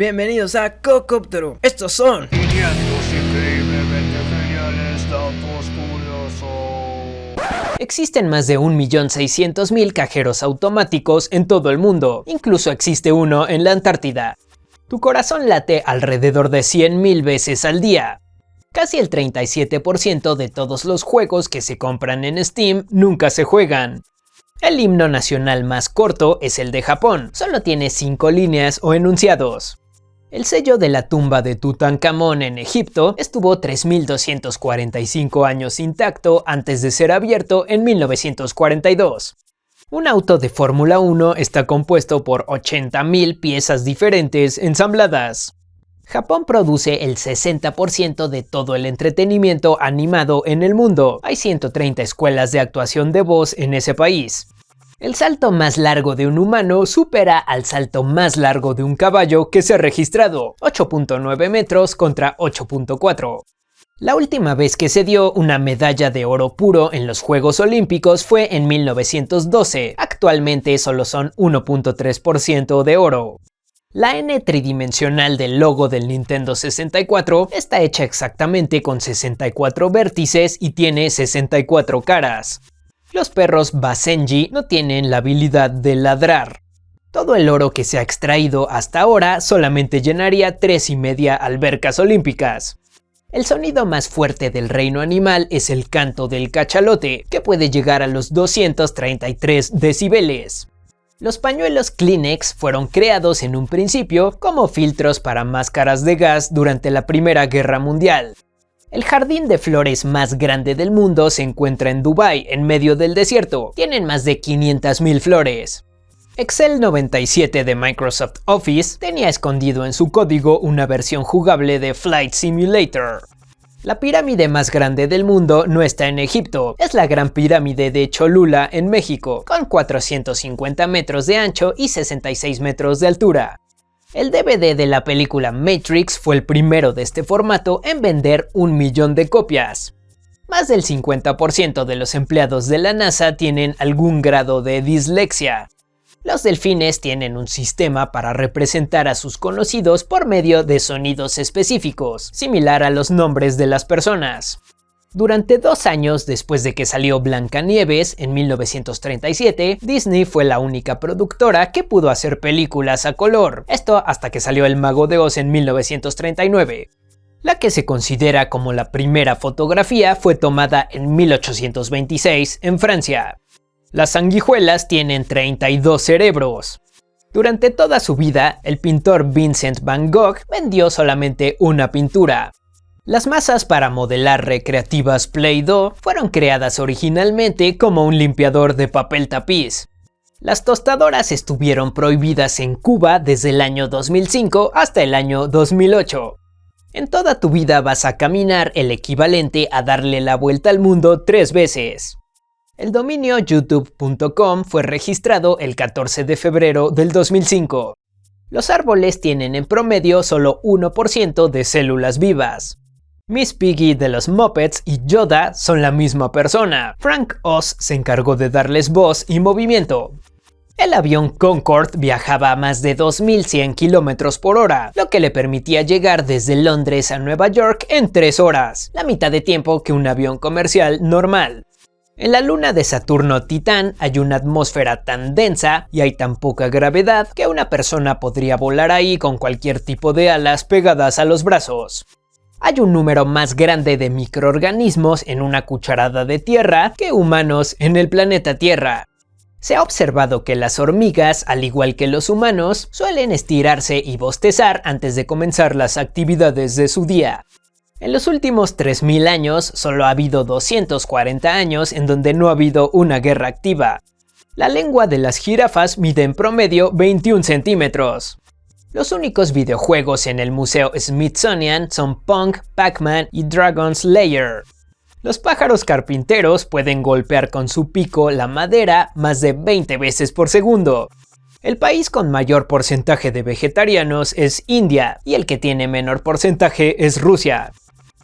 Bienvenidos a Cocóptero. Estos son 500 increíblemente geniales datos curiosos. Existen más de 1.600.000 cajeros automáticos en todo el mundo, incluso existe uno en la Antártida. Tu corazón late alrededor de 100.000 veces al día. Casi el 37% de todos los juegos que se compran en Steam nunca se juegan. El himno nacional más corto es el de Japón, solo tiene 5 líneas o enunciados. El sello de la tumba de Tutankamón en Egipto estuvo 3.245 años intacto antes de ser abierto en 1942. Un auto de Fórmula 1 está compuesto por 80.000 piezas diferentes ensambladas. Japón produce el 60% de todo el entretenimiento animado en el mundo. Hay 130 escuelas de actuación de voz en ese país. El salto más largo de un humano supera al salto más largo de un caballo que se ha registrado, 8.9 metros contra 8.4. La última vez que se dio una medalla de oro puro en los Juegos Olímpicos fue en 1912, actualmente solo son 1.3% de oro. La N tridimensional del logo del Nintendo 64 está hecha exactamente con 64 vértices y tiene 64 caras. Los perros Basenji no tienen la habilidad de ladrar. Todo el oro que se ha extraído hasta ahora solamente llenaría 3,5 albercas olímpicas. El sonido más fuerte del reino animal es el canto del cachalote, que puede llegar a los 233 decibeles. Los pañuelos Kleenex fueron creados en un principio como filtros para máscaras de gas durante la Primera Guerra Mundial. El jardín de flores más grande del mundo se encuentra en Dubái, en medio del desierto. Tienen más de 500.000 flores. Excel 97 de Microsoft Office tenía escondido en su código una versión jugable de Flight Simulator. La pirámide más grande del mundo no está en Egipto, es la Gran Pirámide de Cholula en México, con 450 metros de ancho y 66 metros de altura. El DVD de la película Matrix fue el primero de este formato en vender 1 millón de copias. Más del 50% de los empleados de la NASA tienen algún grado de dislexia. Los delfines tienen un sistema para representar a sus conocidos por medio de sonidos específicos, similar a los nombres de las personas. Durante 2 años después de que salió Blancanieves en 1937, Disney fue la única productora que pudo hacer películas a color, esto hasta que salió El Mago de Oz en 1939. La que se considera como la primera fotografía fue tomada en 1826 en Francia. Las sanguijuelas tienen 32 cerebros. Durante toda su vida, el pintor Vincent Van Gogh vendió solamente una pintura. Las masas para modelar recreativas Play-Doh fueron creadas originalmente como un limpiador de papel tapiz. Las tostadoras estuvieron prohibidas en Cuba desde el año 2005 hasta el año 2008. En toda tu vida vas a caminar el equivalente a darle la vuelta al mundo 3 veces. El dominio youtube.com fue registrado el 14 de febrero del 2005. Los árboles tienen en promedio solo 1% de células vivas. Miss Piggy de los Muppets y Yoda son la misma persona. Frank Oz se encargó de darles voz y movimiento. El avión Concorde viajaba a más de 2.100 km por hora, lo que le permitía llegar desde Londres a Nueva York en 3 horas, la mitad de tiempo que un avión comercial normal. En la luna de Saturno Titán hay una atmósfera tan densa y hay tan poca gravedad que una persona podría volar ahí con cualquier tipo de alas pegadas a los brazos. Hay un número más grande de microorganismos en una cucharada de tierra que humanos en el planeta Tierra. Se ha observado que las hormigas, al igual que los humanos, suelen estirarse y bostezar antes de comenzar las actividades de su día. En los últimos 3.000 años, solo ha habido 240 años en donde no ha habido una guerra activa. La lengua de las jirafas mide en promedio 21 centímetros. Los únicos videojuegos en el Museo Smithsonian son Pong, Pac-Man y Dragon's Lair. Los pájaros carpinteros pueden golpear con su pico la madera más de 20 veces por segundo. El país con mayor porcentaje de vegetarianos es India y el que tiene menor porcentaje es Rusia.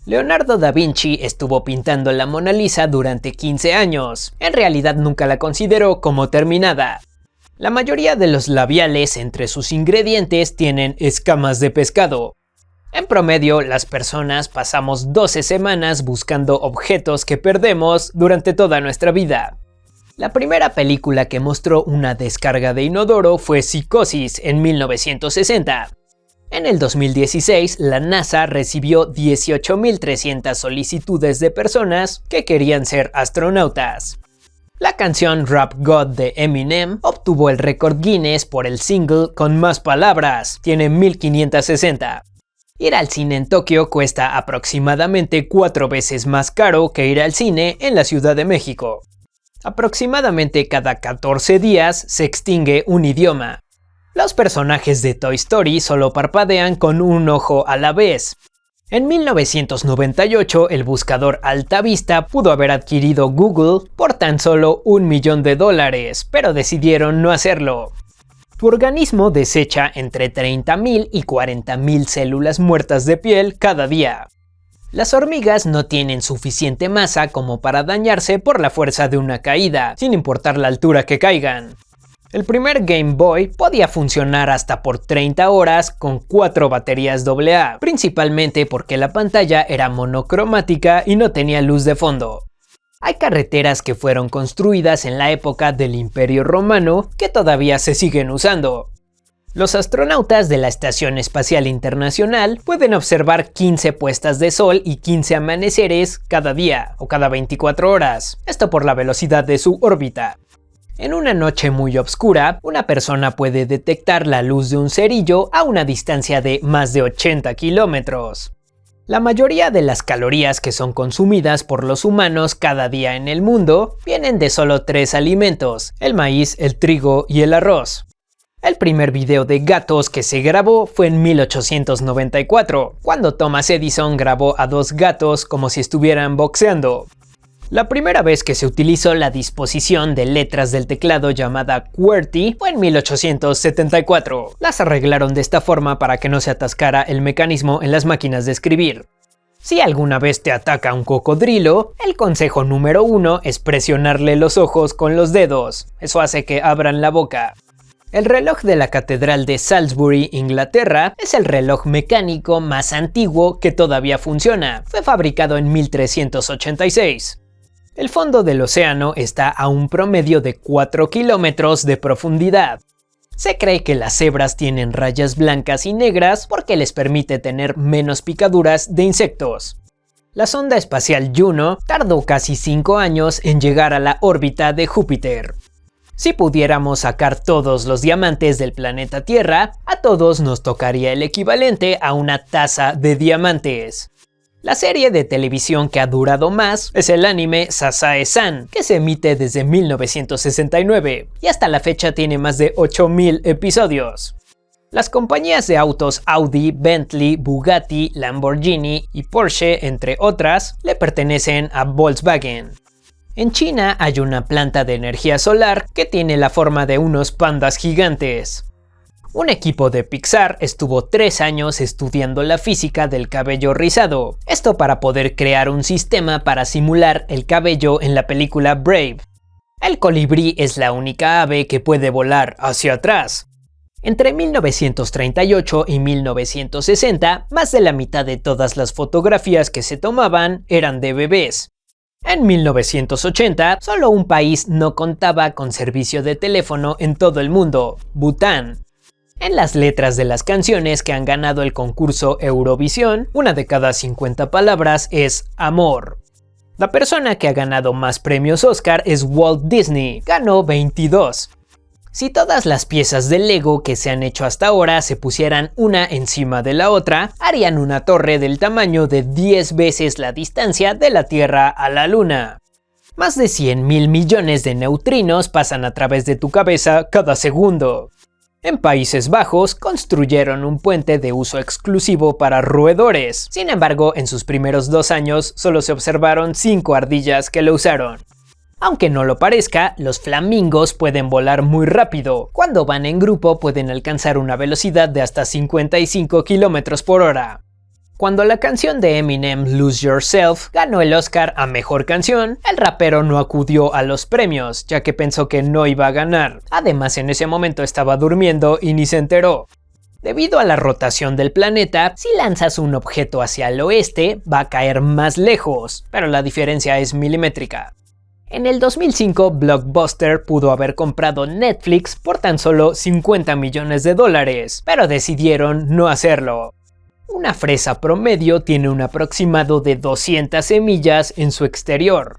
Leonardo da Vinci estuvo pintando la Mona Lisa durante 15 años. En realidad nunca la consideró como terminada. La mayoría de los labiales entre sus ingredientes tienen escamas de pescado. En promedio, las personas pasamos 12 semanas buscando objetos que perdemos durante toda nuestra vida. La primera película que mostró una descarga de inodoro fue Psicosis en 1960. En el 2016, la NASA recibió 18.300 solicitudes de personas que querían ser astronautas. La canción Rap God de Eminem obtuvo el récord Guinness por el single con más palabras, tiene 1560. Ir al cine en Tokio cuesta aproximadamente 4 veces más caro que ir al cine en la Ciudad de México. Aproximadamente cada 14 días se extingue un idioma. Los personajes de Toy Story solo parpadean con un ojo a la vez. En 1998, el buscador Altavista pudo haber adquirido Google por tan solo $1 millón, pero decidieron no hacerlo. Tu organismo desecha entre 30.000 y 40.000 células muertas de piel cada día. Las hormigas no tienen suficiente masa como para dañarse por la fuerza de una caída, sin importar la altura que caigan. El primer Game Boy podía funcionar hasta por 30 horas con 4 baterías AA, principalmente porque la pantalla era monocromática y no tenía luz de fondo. Hay carreteras que fueron construidas en la época del Imperio Romano que todavía se siguen usando. Los astronautas de la Estación Espacial Internacional pueden observar 15 puestas de sol y 15 amaneceres cada día o cada 24 horas, esto por la velocidad de su órbita. En una noche muy oscura, una persona puede detectar la luz de un cerillo a una distancia de más de 80 kilómetros. La mayoría de las calorías que son consumidas por los humanos cada día en el mundo vienen de solo 3 alimentos: el maíz, el trigo y el arroz. El primer video de gatos que se grabó fue en 1894, cuando Thomas Edison grabó a 2 gatos como si estuvieran boxeando. La primera vez que se utilizó la disposición de letras del teclado llamada QWERTY fue en 1874. Las arreglaron de esta forma para que no se atascara el mecanismo en las máquinas de escribir. Si alguna vez te ataca un cocodrilo, el consejo número 1 es presionarle los ojos con los dedos. Eso hace que abran la boca. El reloj de la Catedral de Salisbury, Inglaterra, es el reloj mecánico más antiguo que todavía funciona. Fue fabricado en 1386. El fondo del océano está a un promedio de 4 kilómetros de profundidad. Se cree que las cebras tienen rayas blancas y negras porque les permite tener menos picaduras de insectos. La sonda espacial Juno tardó casi 5 años en llegar a la órbita de Júpiter. Si pudiéramos sacar todos los diamantes del planeta Tierra, a todos nos tocaría el equivalente a una taza de diamantes. La serie de televisión que ha durado más es el anime Sasae-san, que se emite desde 1969 y hasta la fecha tiene más de 8.000 episodios. Las compañías de autos Audi, Bentley, Bugatti, Lamborghini y Porsche, entre otras, le pertenecen a Volkswagen. En China hay una planta de energía solar que tiene la forma de unos pandas gigantes. Un equipo de Pixar estuvo 3 años estudiando la física del cabello rizado, esto para poder crear un sistema para simular el cabello en la película Brave. El colibrí es la única ave que puede volar hacia atrás. Entre 1938 y 1960, más de la mitad de todas las fotografías que se tomaban eran de bebés. En 1980, solo un país no contaba con servicio de teléfono en todo el mundo: Bután. En las letras de las canciones que han ganado el concurso Eurovisión, una de cada 50 palabras es amor. La persona que ha ganado más premios Oscar es Walt Disney, ganó 22. Si todas las piezas de Lego que se han hecho hasta ahora se pusieran una encima de la otra, harían una torre del tamaño de 10 veces la distancia de la Tierra a la Luna. Más de 100.000 millones de neutrinos pasan a través de tu cabeza cada segundo. En Países Bajos construyeron un puente de uso exclusivo para roedores. Sin embargo, en sus primeros 2 años solo se observaron 5 ardillas que lo usaron. Aunque no lo parezca, los flamingos pueden volar muy rápido. Cuando van en grupo pueden alcanzar una velocidad de hasta 55 km por hora. Cuando la canción de Eminem Lose Yourself ganó el Oscar a Mejor Canción, el rapero no acudió a los premios, ya que pensó que no iba a ganar. Además, en ese momento estaba durmiendo y ni se enteró. Debido a la rotación del planeta, si lanzas un objeto hacia el oeste, va a caer más lejos, pero la diferencia es milimétrica. En el 2005, Blockbuster pudo haber comprado Netflix por tan solo $50 millones, pero decidieron no hacerlo. Una fresa promedio tiene un aproximado de 200 semillas en su exterior.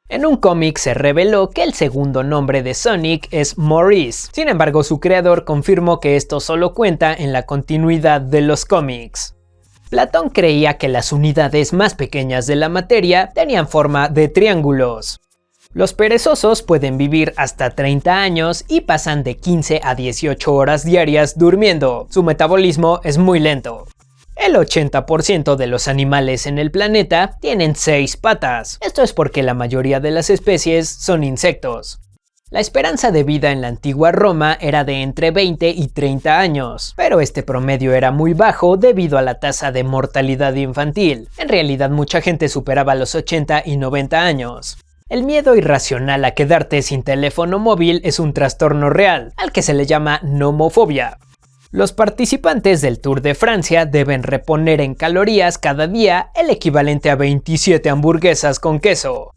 En un cómic se reveló que el segundo nombre de Sonic es Maurice. Sin embargo, su creador confirmó que esto solo cuenta en la continuidad de los cómics. Platón creía que las unidades más pequeñas de la materia tenían forma de triángulos. Los perezosos pueden vivir hasta 30 años y pasan de 15 a 18 horas diarias durmiendo. Su metabolismo es muy lento. El 80% de los animales en el planeta tienen 6 patas. Esto es porque la mayoría de las especies son insectos. La esperanza de vida en la antigua Roma era de entre 20 y 30 años, pero este promedio era muy bajo debido a la tasa de mortalidad infantil. En realidad, mucha gente superaba los 80 y 90 años. El miedo irracional a quedarte sin teléfono móvil es un trastorno real, al que se le llama nomofobia. Los participantes del Tour de Francia deben reponer en calorías cada día el equivalente a 27 hamburguesas con queso.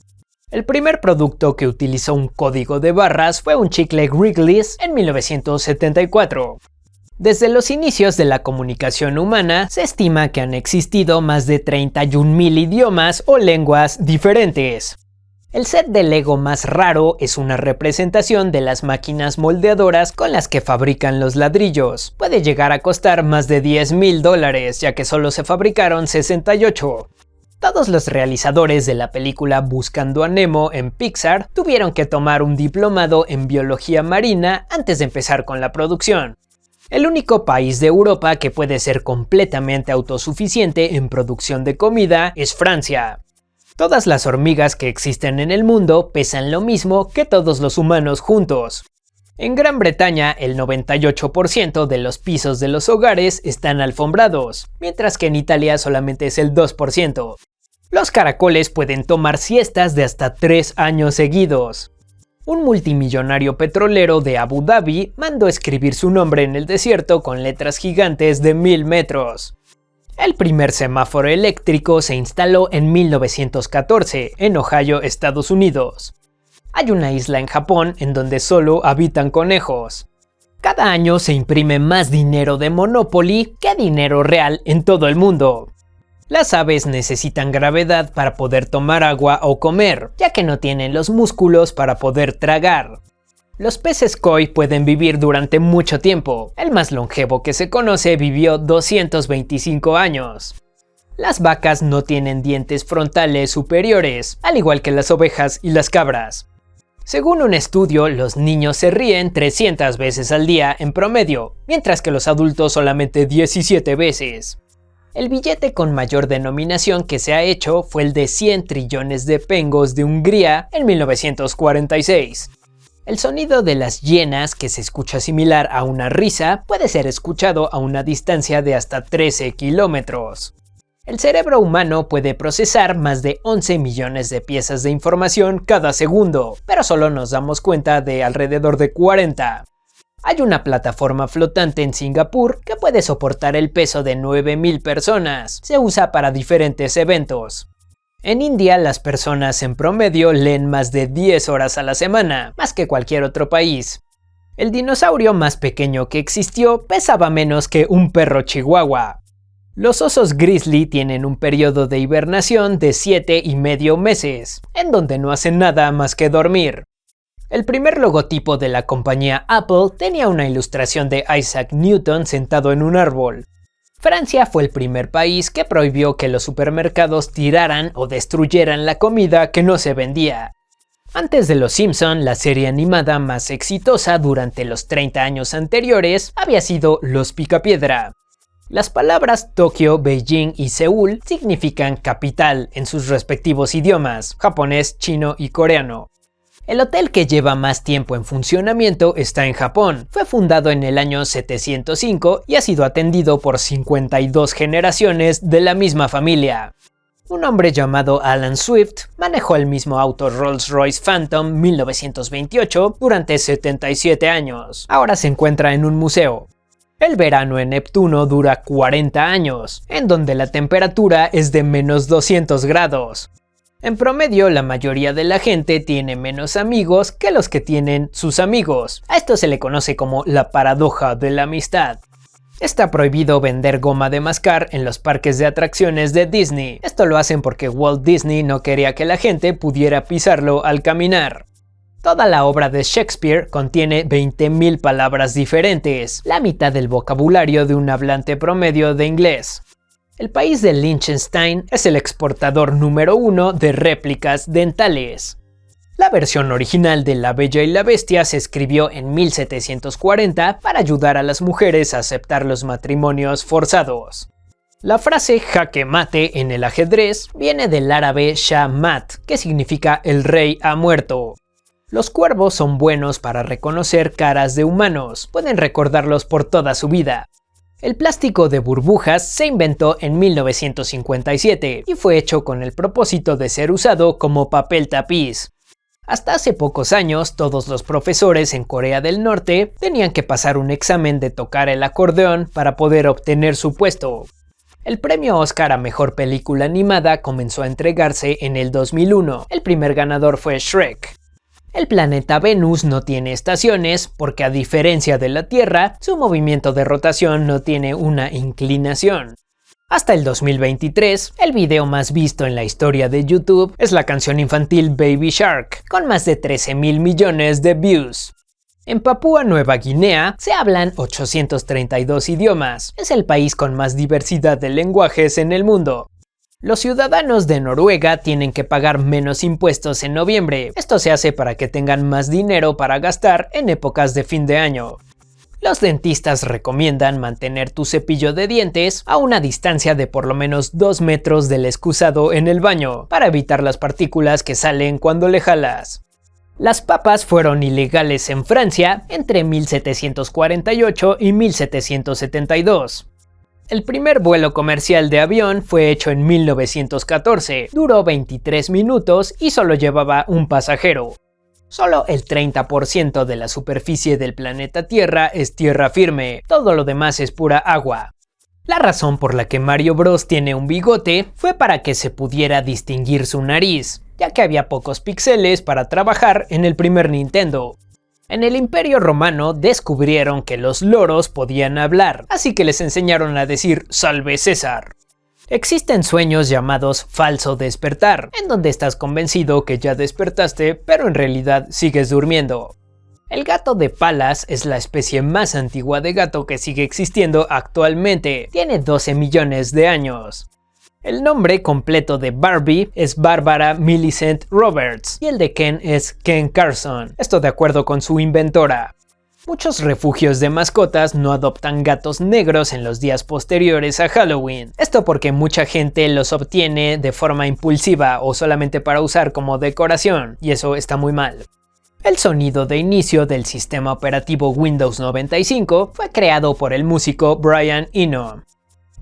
El primer producto que utilizó un código de barras fue un chicle Wrigley's en 1974. Desde los inicios de la comunicación humana, se estima que han existido más de 31.000 idiomas o lenguas diferentes. El set de Lego más raro es una representación de las máquinas moldeadoras con las que fabrican los ladrillos. Puede llegar a costar más de $10,000, ya que solo se fabricaron 68. Todos los realizadores de la película Buscando a Nemo en Pixar tuvieron que tomar un diplomado en biología marina antes de empezar con la producción. El único país de Europa que puede ser completamente autosuficiente en producción de comida es Francia. Todas las hormigas que existen en el mundo pesan lo mismo que todos los humanos juntos. En Gran Bretaña, el 98% de los pisos de los hogares están alfombrados, mientras que en Italia solamente es el 2%. Los caracoles pueden tomar siestas de hasta 3 años seguidos. Un multimillonario petrolero de Abu Dhabi mandó escribir su nombre en el desierto con letras gigantes de 1000 metros. El primer semáforo eléctrico se instaló en 1914 en Ohio, Estados Unidos. Hay una isla en Japón en donde solo habitan conejos. Cada año se imprime más dinero de Monopoly que dinero real en todo el mundo. Las aves necesitan gravedad para poder tomar agua o comer, ya que no tienen los músculos para poder tragar. Los peces koi pueden vivir durante mucho tiempo. El más longevo que se conoce vivió 225 años. Las vacas no tienen dientes frontales superiores, al igual que las ovejas y las cabras. Según un estudio, los niños se ríen 300 veces al día en promedio, mientras que los adultos solamente 17 veces. El billete con mayor denominación que se ha hecho fue el de 100 trillones de pengos de Hungría en 1946. El sonido de las hienas, que se escucha similar a una risa, puede ser escuchado a una distancia de hasta 13 kilómetros. El cerebro humano puede procesar más de 11 millones de piezas de información cada segundo, pero solo nos damos cuenta de alrededor de 40. Hay una plataforma flotante en Singapur que puede soportar el peso de 9.000 personas. Se usa para diferentes eventos. En India, las personas en promedio leen más de 10 horas a la semana, más que cualquier otro país. El dinosaurio más pequeño que existió pesaba menos que un perro chihuahua. Los osos grizzly tienen un periodo de hibernación de 7,5 meses, en donde no hacen nada más que dormir. El primer logotipo de la compañía Apple tenía una ilustración de Isaac Newton sentado en un árbol. Francia fue el primer país que prohibió que los supermercados tiraran o destruyeran la comida que no se vendía. Antes de Los Simpson, la serie animada más exitosa durante los 30 años anteriores había sido Los Picapiedra. Las palabras Tokio, Beijing y Seúl significan capital en sus respectivos idiomas, japonés, chino y coreano. El hotel que lleva más tiempo en funcionamiento está en Japón. Fue fundado en el año 705 y ha sido atendido por 52 generaciones de la misma familia. Un hombre llamado Alan Swift manejó el mismo auto Rolls-Royce Phantom 1928 durante 77 años. Ahora se encuentra en un museo. El verano en Neptuno dura 40 años, en donde la temperatura es de menos 200 grados. En promedio, la mayoría de la gente tiene menos amigos que los que tienen sus amigos. A esto se le conoce como la paradoja de la amistad. Está prohibido vender goma de mascar en los parques de atracciones de Disney. Esto lo hacen porque Walt Disney no quería que la gente pudiera pisarlo al caminar. Toda la obra de Shakespeare contiene 20.000 palabras diferentes, la mitad del vocabulario de un hablante promedio de inglés. El país de Liechtenstein es el exportador número 1 de réplicas dentales. La versión original de La Bella y la Bestia se escribió en 1740 para ayudar a las mujeres a aceptar los matrimonios forzados. La frase jaque mate en el ajedrez viene del árabe Shah Mat, que significa el rey ha muerto. Los cuervos son buenos para reconocer caras de humanos, pueden recordarlos por toda su vida. El plástico de burbujas se inventó en 1957 y fue hecho con el propósito de ser usado como papel tapiz. Hasta hace pocos años, todos los profesores en Corea del Norte tenían que pasar un examen de tocar el acordeón para poder obtener su puesto. El premio Oscar a Mejor Película Animada comenzó a entregarse en el 2001. El primer ganador fue Shrek. El planeta Venus no tiene estaciones porque, a diferencia de la Tierra, su movimiento de rotación no tiene una inclinación. Hasta el 2023, el video más visto en la historia de YouTube es la canción infantil Baby Shark, con más de 13.000 millones de views. En Papúa Nueva Guinea se hablan 832 idiomas. Es el país con más diversidad de lenguajes en el mundo. Los ciudadanos de Noruega tienen que pagar menos impuestos en noviembre. Esto se hace para que tengan más dinero para gastar en épocas de fin de año. Los dentistas recomiendan mantener tu cepillo de dientes a una distancia de por lo menos 2 metros del excusado en el baño, para evitar las partículas que salen cuando le jalas. Las papas fueron ilegales en Francia entre 1748 y 1772. El primer vuelo comercial de avión fue hecho en 1914, duró 23 minutos y solo llevaba un pasajero. Solo el 30% de la superficie del planeta Tierra es tierra firme, todo lo demás es pura agua. La razón por la que Mario Bros tiene un bigote fue para que se pudiera distinguir su nariz, ya que había pocos píxeles para trabajar en el primer Nintendo. En el Imperio Romano descubrieron que los loros podían hablar, así que les enseñaron a decir "Salve César". Existen sueños llamados falso despertar, en donde estás convencido que ya despertaste, pero en realidad sigues durmiendo. El gato de Palas es la especie más antigua de gato que sigue existiendo actualmente, tiene 12 millones de años. El nombre completo de Barbie es Barbara Millicent Roberts y el de Ken es Ken Carson, esto de acuerdo con su inventora. Muchos refugios de mascotas no adoptan gatos negros en los días posteriores a Halloween, esto porque mucha gente los obtiene de forma impulsiva o solamente para usar como decoración, y eso está muy mal. El sonido de inicio del sistema operativo Windows 95 fue creado por el músico Brian Eno.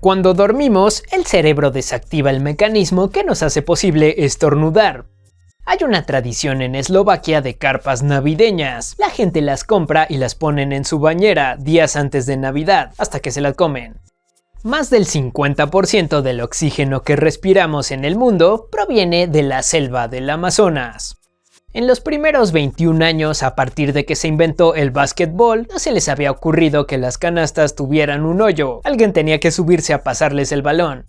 Cuando dormimos, el cerebro desactiva el mecanismo que nos hace posible estornudar. Hay una tradición en Eslovaquia de carpas navideñas. La gente las compra y las ponen en su bañera días antes de Navidad, hasta que se las comen. Más del 50% del oxígeno que respiramos en el mundo proviene de la selva del Amazonas. En los primeros 21 años, a partir de que se inventó el básquetbol, no se les había ocurrido que las canastas tuvieran un hoyo. Alguien tenía que subirse a pasarles el balón.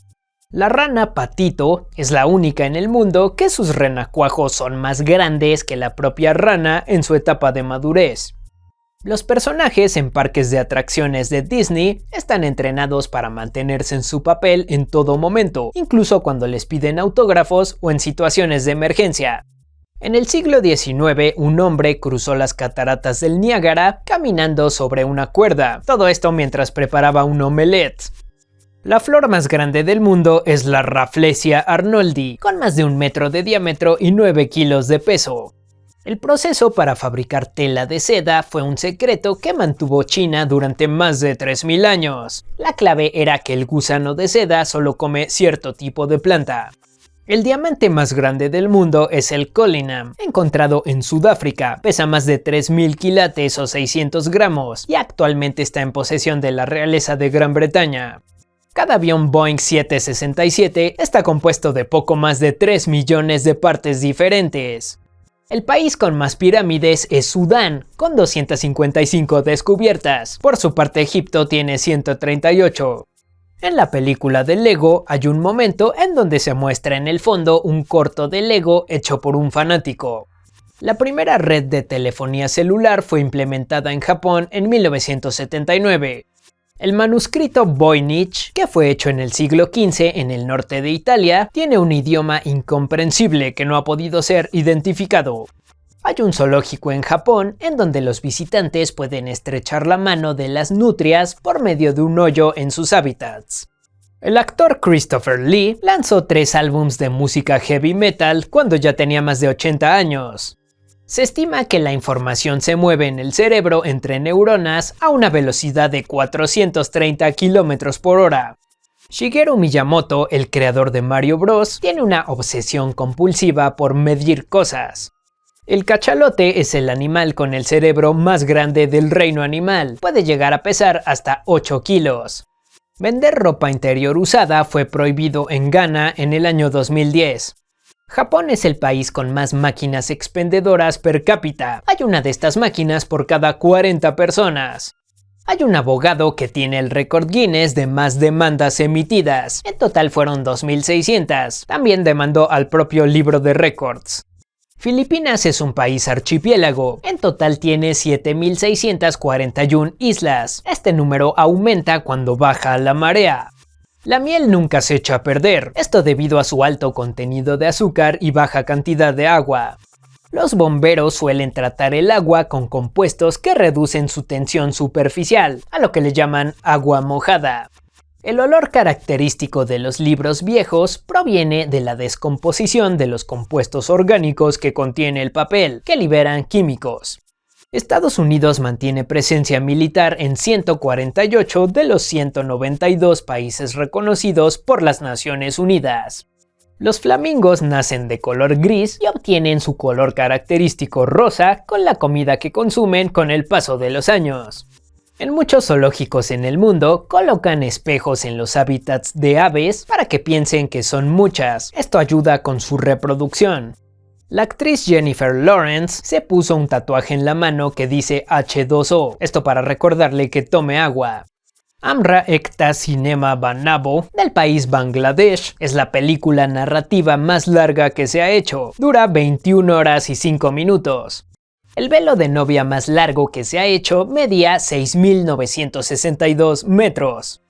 La rana patito es la única en el mundo que sus renacuajos son más grandes que la propia rana en su etapa de madurez. Los personajes en parques de atracciones de Disney están entrenados para mantenerse en su papel en todo momento, incluso cuando les piden autógrafos o en situaciones de emergencia. En el siglo XIX, un hombre cruzó las cataratas del Niágara caminando sobre una cuerda, todo esto mientras preparaba un omelette. La flor más grande del mundo es la Rafflesia arnoldi, con más de 1 metro de diámetro y 9 kilos de peso. El proceso para fabricar tela de seda fue un secreto que mantuvo China durante más de 3000 años. La clave era que el gusano de seda solo come cierto tipo de planta. El diamante más grande del mundo es el Cullinan, encontrado en Sudáfrica. Pesa más de 3000 quilates o 600 gramos y actualmente está en posesión de la realeza de Gran Bretaña. Cada avión Boeing 767 está compuesto de poco más de 3 millones de partes diferentes. El país con más pirámides es Sudán, con 255 descubiertas. Por su parte, Egipto tiene 138. En la película de Lego hay un momento en donde se muestra en el fondo un corto de Lego hecho por un fanático. La primera red de telefonía celular fue implementada en Japón en 1979. El manuscrito Voynich, que fue hecho en el siglo XV en el norte de Italia, tiene un idioma incomprensible que no ha podido ser identificado. Hay un zoológico en Japón en donde los visitantes pueden estrechar la mano de las nutrias por medio de un hoyo en sus hábitats. El actor Christopher Lee lanzó 3 álbumes de música heavy metal cuando ya tenía más de 80 años. Se estima que la información se mueve en el cerebro entre neuronas a una velocidad de 430 km por hora. Shigeru Miyamoto, el creador de Mario Bros., tiene una obsesión compulsiva por medir cosas. El cachalote es el animal con el cerebro más grande del reino animal. Puede llegar a pesar hasta 8 kilos. Vender ropa interior usada fue prohibido en Ghana en el año 2010. Japón es el país con más máquinas expendedoras per cápita. Hay una de estas máquinas por cada 40 personas. Hay un abogado que tiene el récord Guinness de más demandas emitidas. En total fueron 2600. También demandó al propio libro de récords. Filipinas es un país archipiélago. En total tiene 7641 islas. Este número aumenta cuando baja la marea. La miel nunca se echa a perder, esto debido a su alto contenido de azúcar y baja cantidad de agua. Los bomberos suelen tratar el agua con compuestos que reducen su tensión superficial, a lo que le llaman agua mojada. El olor característico de los libros viejos proviene de la descomposición de los compuestos orgánicos que contiene el papel, que liberan químicos. Estados Unidos mantiene presencia militar en 148 de los 192 países reconocidos por las Naciones Unidas. Los flamingos nacen de color gris y obtienen su color característico rosa con la comida que consumen con el paso de los años. En muchos zoológicos en el mundo colocan espejos en los hábitats de aves para que piensen que son muchas. Esto ayuda con su reproducción. La actriz Jennifer Lawrence se puso un tatuaje en la mano que dice H2O, esto para recordarle que tome agua. Amra Ekta Cinema Banabo, del país Bangladesh, es la película narrativa más larga que se ha hecho. Dura 21 horas y 5 minutos. El velo de novia más largo que se ha hecho medía 6.962 metros.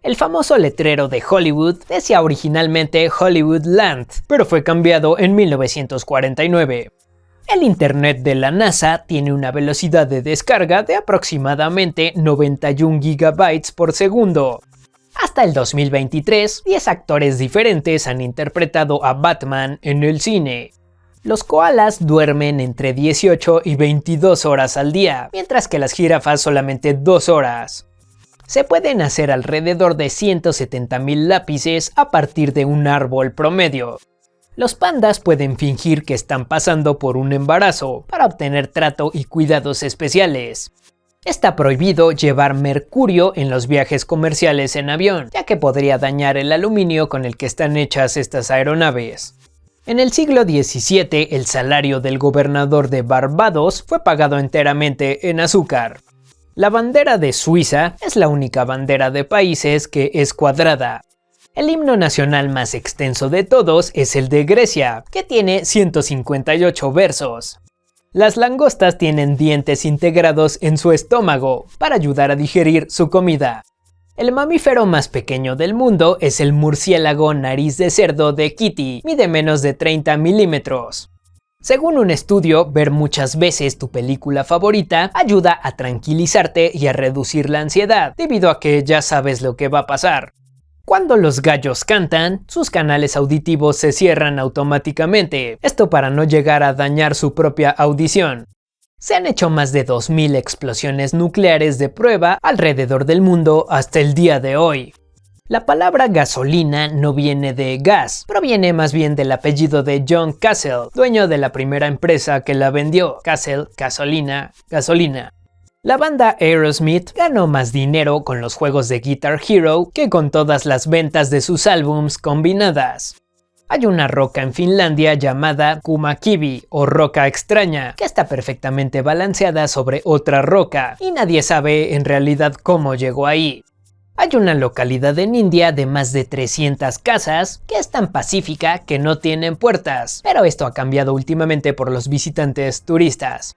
El famoso letrero de Hollywood decía originalmente Hollywoodland, pero fue cambiado en 1949. El Internet de la NASA tiene una velocidad de descarga de aproximadamente 91 GB por segundo. Hasta el 2023, 10 actores diferentes han interpretado a Batman en el cine. Los koalas duermen entre 18 y 22 horas al día, mientras que las jirafas solamente 2 horas. Se pueden hacer alrededor de 170.000 lápices a partir de un árbol promedio. Los pandas pueden fingir que están pasando por un embarazo para obtener trato y cuidados especiales. Está prohibido llevar mercurio en los viajes comerciales en avión, ya que podría dañar el aluminio con el que están hechas estas aeronaves. En el siglo XVII, el salario del gobernador de Barbados fue pagado enteramente en azúcar. La bandera de Suiza es la única bandera de países que es cuadrada. El himno nacional más extenso de todos es el de Grecia, que tiene 158 versos. Las langostas tienen dientes integrados en su estómago para ayudar a digerir su comida. El mamífero más pequeño del mundo es el murciélago nariz de cerdo de Kitty, mide menos de 30 milímetros. Según un estudio, ver muchas veces tu película favorita ayuda a tranquilizarte y a reducir la ansiedad, debido a que ya sabes lo que va a pasar. Cuando los gallos cantan, sus canales auditivos se cierran automáticamente, esto para no llegar a dañar su propia audición. Se han hecho más de 2000 explosiones nucleares de prueba alrededor del mundo hasta el día de hoy. La palabra gasolina no viene de gas, proviene más bien del apellido de John Cassell, dueño de la primera empresa que la vendió. Cassell, gasolina, gasolina. La banda Aerosmith ganó más dinero con los juegos de Guitar Hero que con todas las ventas de sus álbums combinadas. Hay una roca en Finlandia llamada Kumakivi o roca extraña, que está perfectamente balanceada sobre otra roca y nadie sabe en realidad cómo llegó ahí. Hay una localidad en India de más de 300 casas que es tan pacífica que no tienen puertas, pero esto ha cambiado últimamente por los visitantes turistas.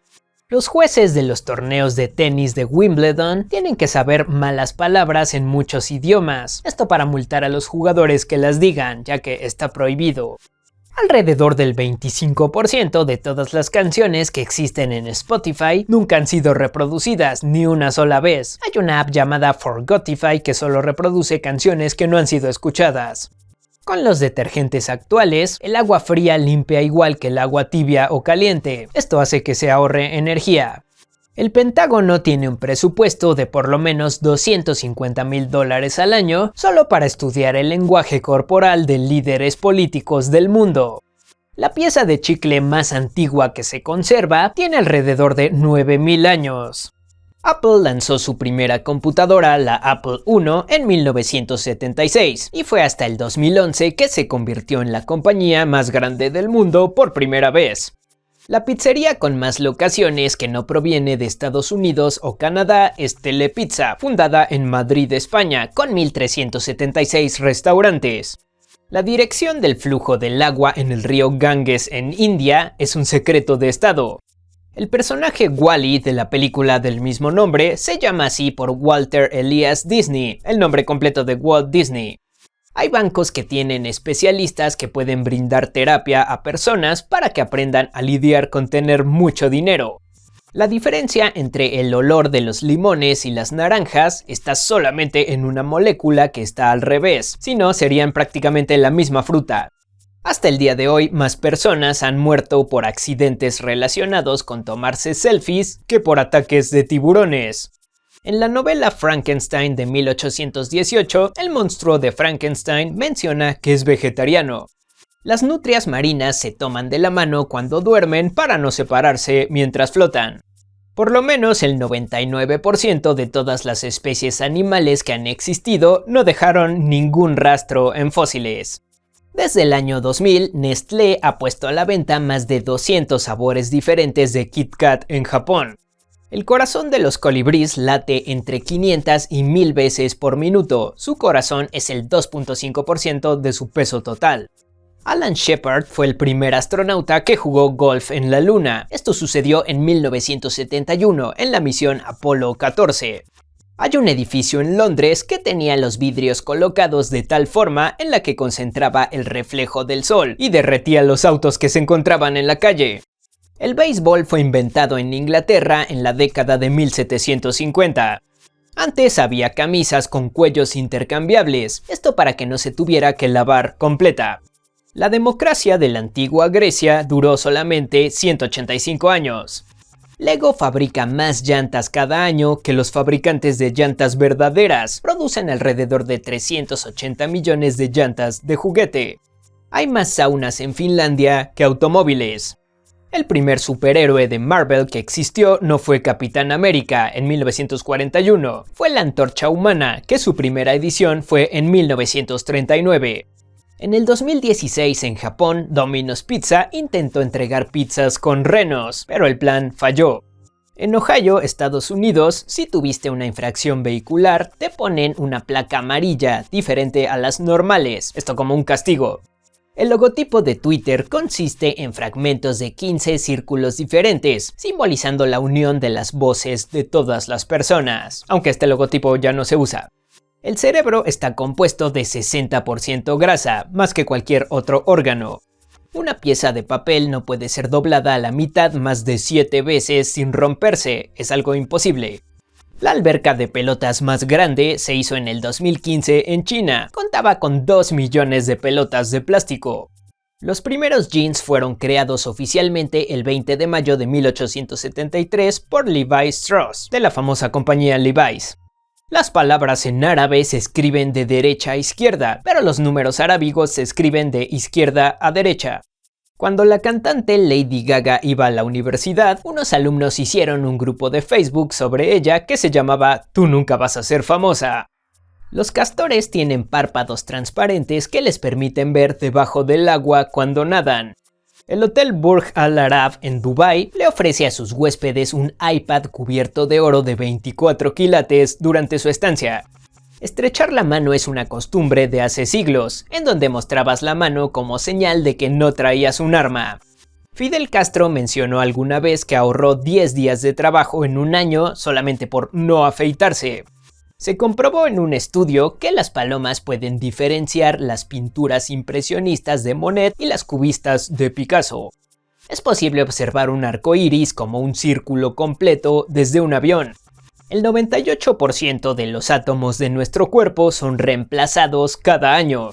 Los jueces de los torneos de tenis de Wimbledon tienen que saber malas palabras en muchos idiomas, esto para multar a los jugadores que las digan, ya que está prohibido. Alrededor del 25% de todas las canciones que existen en Spotify nunca han sido reproducidas ni una sola vez. Hay una app llamada Forgotify que solo reproduce canciones que no han sido escuchadas. Con los detergentes actuales, el agua fría limpia igual que el agua tibia o caliente. Esto hace que se ahorre energía. El Pentágono tiene un presupuesto de por lo menos $250,000 al año solo para estudiar el lenguaje corporal de líderes políticos del mundo. La pieza de chicle más antigua que se conserva tiene alrededor de 9000 años. Apple lanzó su primera computadora, la Apple I, en 1976 y fue hasta el 2011 que se convirtió en la compañía más grande del mundo por primera vez. La pizzería con más locaciones que no proviene de Estados Unidos o Canadá es Telepizza, fundada en Madrid, España, con 1376 restaurantes. La dirección del flujo del agua en el río Ganges en India es un secreto de estado. El personaje Wall-E de la película del mismo nombre se llama así por Walter Elias Disney, el nombre completo de Walt Disney. Hay bancos que tienen especialistas que pueden brindar terapia a personas para que aprendan a lidiar con tener mucho dinero. La diferencia entre el olor de los limones y las naranjas está solamente en una molécula que está al revés, si no serían prácticamente la misma fruta. Hasta el día de hoy, más personas han muerto por accidentes relacionados con tomarse selfies que por ataques de tiburones. En la novela Frankenstein de 1818, el monstruo de Frankenstein menciona que es vegetariano. Las nutrias marinas se toman de la mano cuando duermen para no separarse mientras flotan. Por lo menos el 99% de todas las especies animales que han existido no dejaron ningún rastro en fósiles. Desde el año 2000, Nestlé ha puesto a la venta más de 200 sabores diferentes de Kit Kat en Japón. El corazón de los colibríes late entre 500 y 1000 veces por minuto. Su corazón es el 2.5% de su peso total. Alan Shepard fue el primer astronauta que jugó golf en la Luna. Esto sucedió en 1971 en la misión Apolo 14. Hay un edificio en Londres que tenía los vidrios colocados de tal forma en la que concentraba el reflejo del sol y derretía los autos que se encontraban en la calle. El béisbol fue inventado en Inglaterra en la década de 1750. Antes había camisas con cuellos intercambiables, esto para que no se tuviera que lavar completa. La democracia de la antigua Grecia duró solamente 185 años. Lego fabrica más llantas cada año que los fabricantes de llantas verdaderas. Producen alrededor de 380 millones de llantas de juguete. Hay más saunas en Finlandia que automóviles. El primer superhéroe de Marvel que existió no fue Capitán América en 1941, fue la Antorcha Humana, que su primera edición fue en 1939. En el 2016 en Japón, Domino's Pizza intentó entregar pizzas con renos, pero el plan falló. En Ohio, Estados Unidos, si tuviste una infracción vehicular, te ponen una placa amarilla diferente a las normales, esto como un castigo. El logotipo de Twitter consiste en fragmentos de 15 círculos diferentes, simbolizando la unión de las voces de todas las personas, aunque este logotipo ya no se usa. El cerebro está compuesto de 60% grasa, más que cualquier otro órgano. Una pieza de papel no puede ser doblada a la mitad más de 7 veces sin romperse, es algo imposible. La alberca de pelotas más grande se hizo en el 2015 en China. Contaba con 2 millones de pelotas de plástico. Los primeros jeans fueron creados oficialmente el 20 de mayo de 1873 por Levi Strauss, de la famosa compañía Levi's. Las palabras en árabe se escriben de derecha a izquierda, pero los números arábigos se escriben de izquierda a derecha. Cuando la cantante Lady Gaga iba a la universidad, unos alumnos hicieron un grupo de Facebook sobre ella que se llamaba Tú nunca vas a ser famosa. Los castores tienen párpados transparentes que les permiten ver debajo del agua cuando nadan. El Hotel Burj Al Arab en Dubái le ofrece a sus huéspedes un iPad cubierto de oro de 24 quilates durante su estancia. Estrechar la mano es una costumbre de hace siglos, en donde mostrabas la mano como señal de que no traías un arma. Fidel Castro mencionó alguna vez que ahorró 10 días de trabajo en un año solamente por no afeitarse. Se comprobó en un estudio que las palomas pueden diferenciar las pinturas impresionistas de Monet y las cubistas de Picasso. Es posible observar un arco iris como un círculo completo desde un avión. El 98% de los átomos de nuestro cuerpo son reemplazados cada año.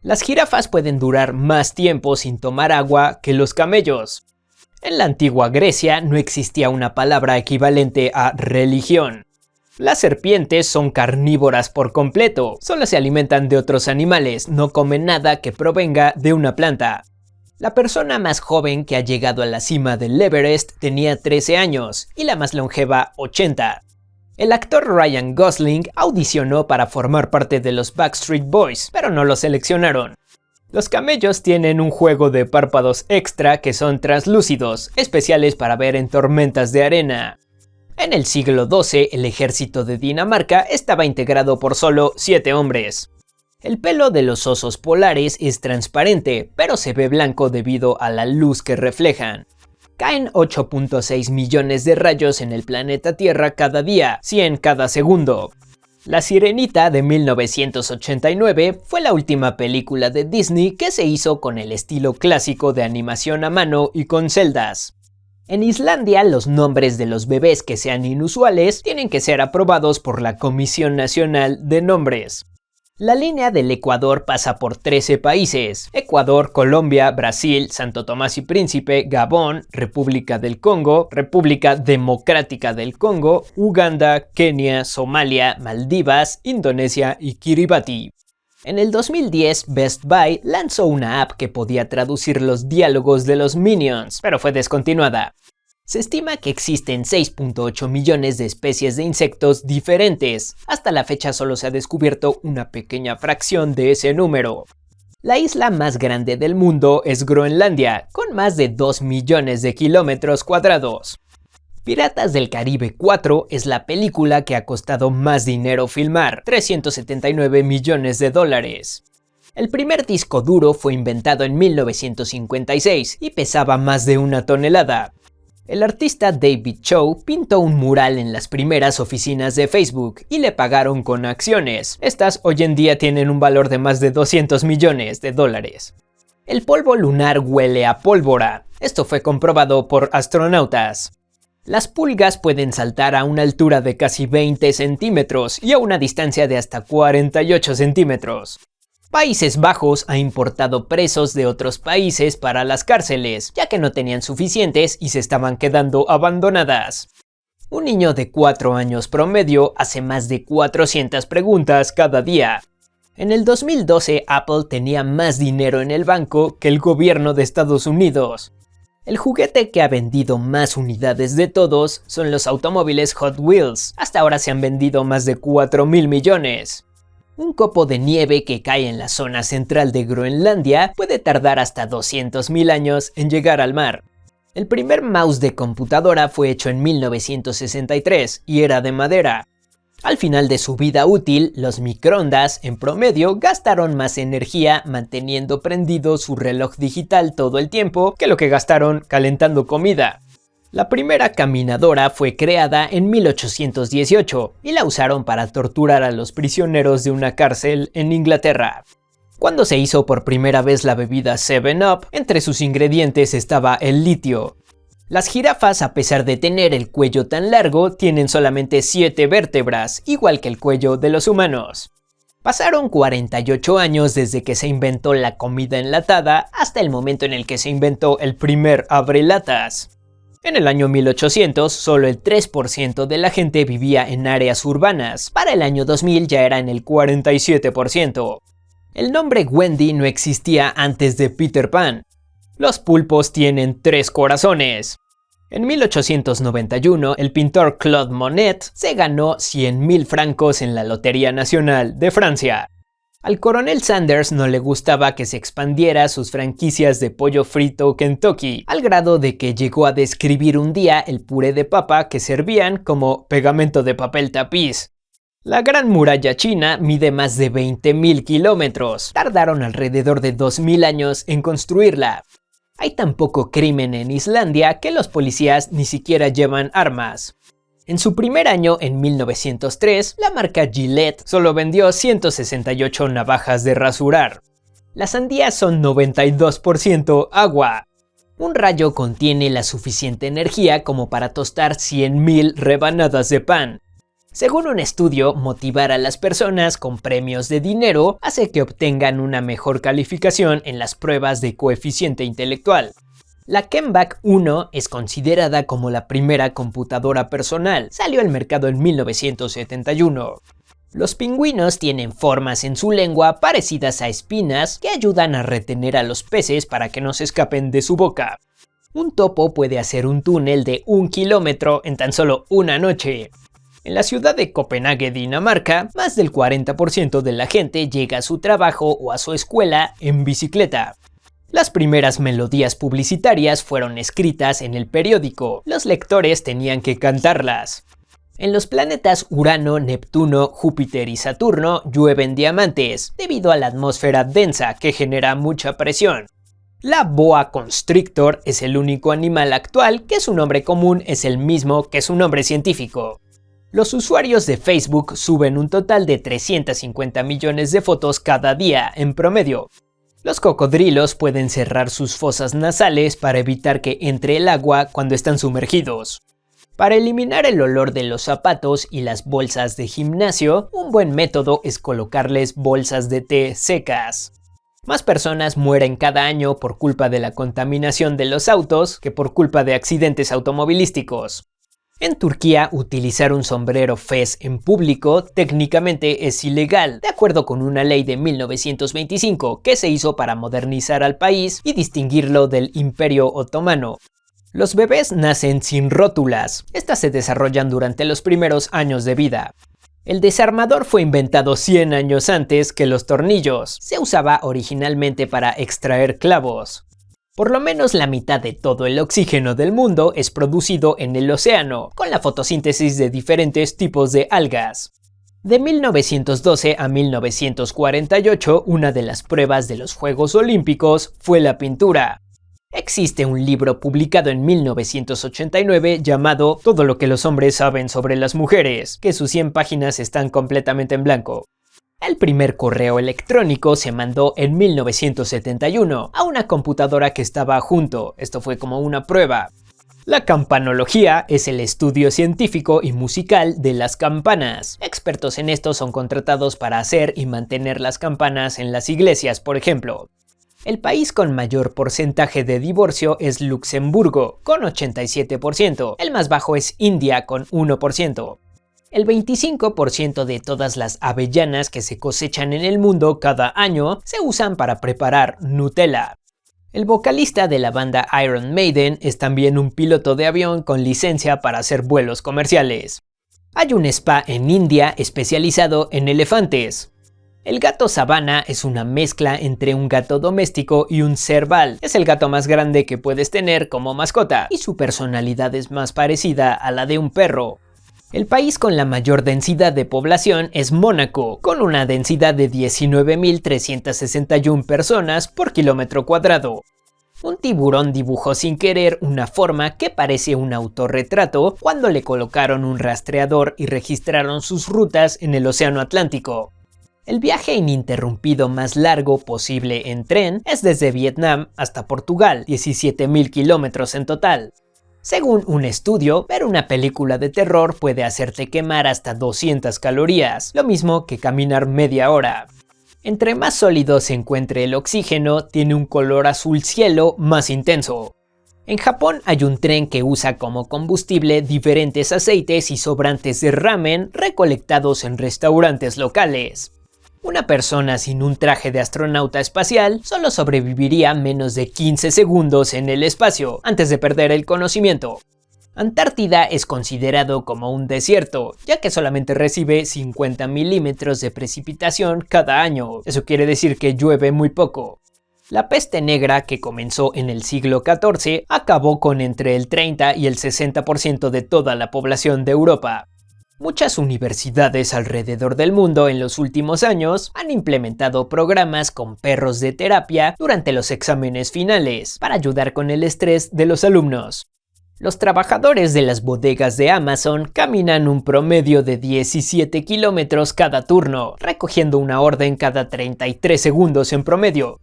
Las jirafas pueden durar más tiempo sin tomar agua que los camellos. En la antigua Grecia no existía una palabra equivalente a religión. Las serpientes son carnívoras por completo, solo se alimentan de otros animales, no comen nada que provenga de una planta. La persona más joven que ha llegado a la cima del Everest tenía 13 años y la más longeva 80. El actor Ryan Gosling audicionó para formar parte de los Backstreet Boys, pero no lo seleccionaron. Los camellos tienen un juego de párpados extra que son translúcidos, especiales para ver en tormentas de arena. En el siglo XII, el ejército de Dinamarca estaba integrado por solo 7 hombres. El pelo de los osos polares es transparente, pero se ve blanco debido a la luz que reflejan. Caen 8.6 millones de rayos en el planeta Tierra cada día, 100 cada segundo. La Sirenita de 1989 fue la última película de Disney que se hizo con el estilo clásico de animación a mano y con celdas. En Islandia, los nombres de los bebés que sean inusuales tienen que ser aprobados por la Comisión Nacional de Nombres. La línea del Ecuador pasa por 13 países: Ecuador, Colombia, Brasil, Santo Tomás y Príncipe, Gabón, República del Congo, República Democrática del Congo, Uganda, Kenia, Somalia, Maldivas, Indonesia y Kiribati. En el 2010, Best Buy lanzó una app que podía traducir los diálogos de los Minions, pero fue descontinuada. Se estima que existen 6.8 millones de especies de insectos diferentes. Hasta la fecha solo se ha descubierto una pequeña fracción de ese número. La isla más grande del mundo es Groenlandia, con más de 2 millones de kilómetros cuadrados. Piratas del Caribe 4 es la película que ha costado más dinero filmar, 379 millones de dólares. El primer disco duro fue inventado en 1956 y pesaba más de 1 tonelada. El artista David Chow pintó un mural en las primeras oficinas de Facebook y le pagaron con acciones. Estas hoy en día tienen un valor de más de 200 millones de dólares. El polvo lunar huele a pólvora. Esto fue comprobado por astronautas. Las pulgas pueden saltar a una altura de casi 20 centímetros y a una distancia de hasta 48 centímetros. Países Bajos ha importado presos de otros países para las cárceles, ya que no tenían suficientes y se estaban quedando abandonadas. Un niño de 4 años promedio hace más de 400 preguntas cada día. En el 2012, Apple tenía más dinero en el banco que el gobierno de Estados Unidos. El juguete que ha vendido más unidades de todos son los automóviles Hot Wheels. Hasta ahora se han vendido más de 4.000 millones. Un copo de nieve que cae en la zona central de Groenlandia puede tardar hasta 200.000 años en llegar al mar. El primer mouse de computadora fue hecho en 1963 y era de madera. Al final de su vida útil, los microondas, en promedio, gastaron más energía manteniendo prendido su reloj digital todo el tiempo que lo que gastaron calentando comida. La primera caminadora fue creada en 1818 y la usaron para torturar a los prisioneros de una cárcel en Inglaterra. Cuando se hizo por primera vez la bebida 7-Up, entre sus ingredientes estaba el litio. Las jirafas, a pesar de tener el cuello tan largo, tienen solamente 7 vértebras, igual que el cuello de los humanos. Pasaron 48 años desde que se inventó la comida enlatada hasta el momento en el que se inventó el primer abrelatas. En el año 1800, solo el 3% de la gente vivía en áreas urbanas. Para el año 2000 ya era en el 47%. El nombre Wendy no existía antes de Peter Pan. Los pulpos tienen 3 corazones. En 1891, el pintor Claude Monet se ganó 100.000 francos en la Lotería Nacional de Francia. Al coronel Sanders no le gustaba que se expandiera sus franquicias de pollo frito Kentucky, al grado de que llegó a describir un día el puré de papa que servían como pegamento de papel tapiz. La Gran Muralla China mide más de 20.000 kilómetros. Tardaron alrededor de 2.000 años en construirla. Hay tan poco crimen en Islandia que los policías ni siquiera llevan armas. En su primer año, en 1903, la marca Gillette solo vendió 168 navajas de rasurar. Las sandías son 92% agua. Un rayo contiene la suficiente energía como para tostar 100.000 rebanadas de pan. Según un estudio, motivar a las personas con premios de dinero hace que obtengan una mejor calificación en las pruebas de coeficiente intelectual. La Kenvac 1 es considerada como la primera computadora personal. Salió al mercado en 1971. Los pingüinos tienen formas en su lengua parecidas a espinas que ayudan a retener a los peces para que no se escapen de su boca. Un topo puede hacer un túnel de 1 kilómetro en tan solo una noche. En la ciudad de Copenhague, Dinamarca, más del 40% de la gente llega a su trabajo o a su escuela en bicicleta. Las primeras melodías publicitarias fueron escritas en el periódico. Los lectores tenían que cantarlas. En los planetas Urano, Neptuno, Júpiter y Saturno llueven diamantes, debido a la atmósfera densa que genera mucha presión. La boa constrictor es el único animal actual que su nombre común es el mismo que su nombre científico. Los usuarios de Facebook suben un total de 350 millones de fotos cada día en promedio. Los cocodrilos pueden cerrar sus fosas nasales para evitar que entre el agua cuando están sumergidos. Para eliminar el olor de los zapatos y las bolsas de gimnasio, un buen método es colocarles bolsas de té secas. Más personas mueren cada año por culpa de la contaminación de los autos que por culpa de accidentes automovilísticos. En Turquía, utilizar un sombrero fez en público técnicamente es ilegal, de acuerdo con una ley de 1925 que se hizo para modernizar al país y distinguirlo del Imperio Otomano. Los bebés nacen sin rótulas. Estas se desarrollan durante los primeros años de vida. El desarmador fue inventado 100 años antes que los tornillos. Se usaba originalmente para extraer clavos. Por lo menos la mitad de todo el oxígeno del mundo es producido en el océano, con la fotosíntesis de diferentes tipos de algas. De 1912 a 1948, una de las pruebas de los Juegos Olímpicos fue la pintura. Existe un libro publicado en 1989 llamado Todo lo que los hombres saben sobre las mujeres, que sus 100 páginas están completamente en blanco. El primer correo electrónico se mandó en 1971 a una computadora que estaba junto. Esto fue como una prueba. La campanología es el estudio científico y musical de las campanas. Expertos en esto son contratados para hacer y mantener las campanas en las iglesias, por ejemplo. El país con mayor porcentaje de divorcio es Luxemburgo, con 87%. El más bajo es India, con 1%. El 25% de todas las avellanas que se cosechan en el mundo cada año se usan para preparar Nutella. El vocalista de la banda Iron Maiden es también un piloto de avión con licencia para hacer vuelos comerciales. Hay un spa en India especializado en elefantes. El gato sabana es una mezcla entre un gato doméstico y un serval. Es el gato más grande que puedes tener como mascota y su personalidad es más parecida a la de un perro. El país con la mayor densidad de población es Mónaco, con una densidad de 19.361 personas por kilómetro cuadrado. Un tiburón dibujó sin querer una forma que parece un autorretrato cuando le colocaron un rastreador y registraron sus rutas en el Océano Atlántico. El viaje ininterrumpido más largo posible en tren es desde Vietnam hasta Portugal, 17.000 kilómetros en total. Según un estudio, ver una película de terror puede hacerte quemar hasta 200 calorías, lo mismo que caminar media hora. Entre más sólido se encuentre el oxígeno, tiene un color azul cielo más intenso. En Japón hay un tren que usa como combustible diferentes aceites y sobrantes de ramen recolectados en restaurantes locales. Una persona sin un traje de astronauta espacial solo sobreviviría menos de 15 segundos en el espacio antes de perder el conocimiento. Antártida es considerado como un desierto, ya que solamente recibe 50 milímetros de precipitación cada año. Eso quiere decir que llueve muy poco. La peste negra, que comenzó en el siglo XIV, acabó con entre el 30 y el 60% de toda la población de Europa. Muchas universidades alrededor del mundo en los últimos años han implementado programas con perros de terapia durante los exámenes finales para ayudar con el estrés de los alumnos. Los trabajadores de las bodegas de Amazon caminan un promedio de 17 kilómetros cada turno, recogiendo una orden cada 33 segundos en promedio.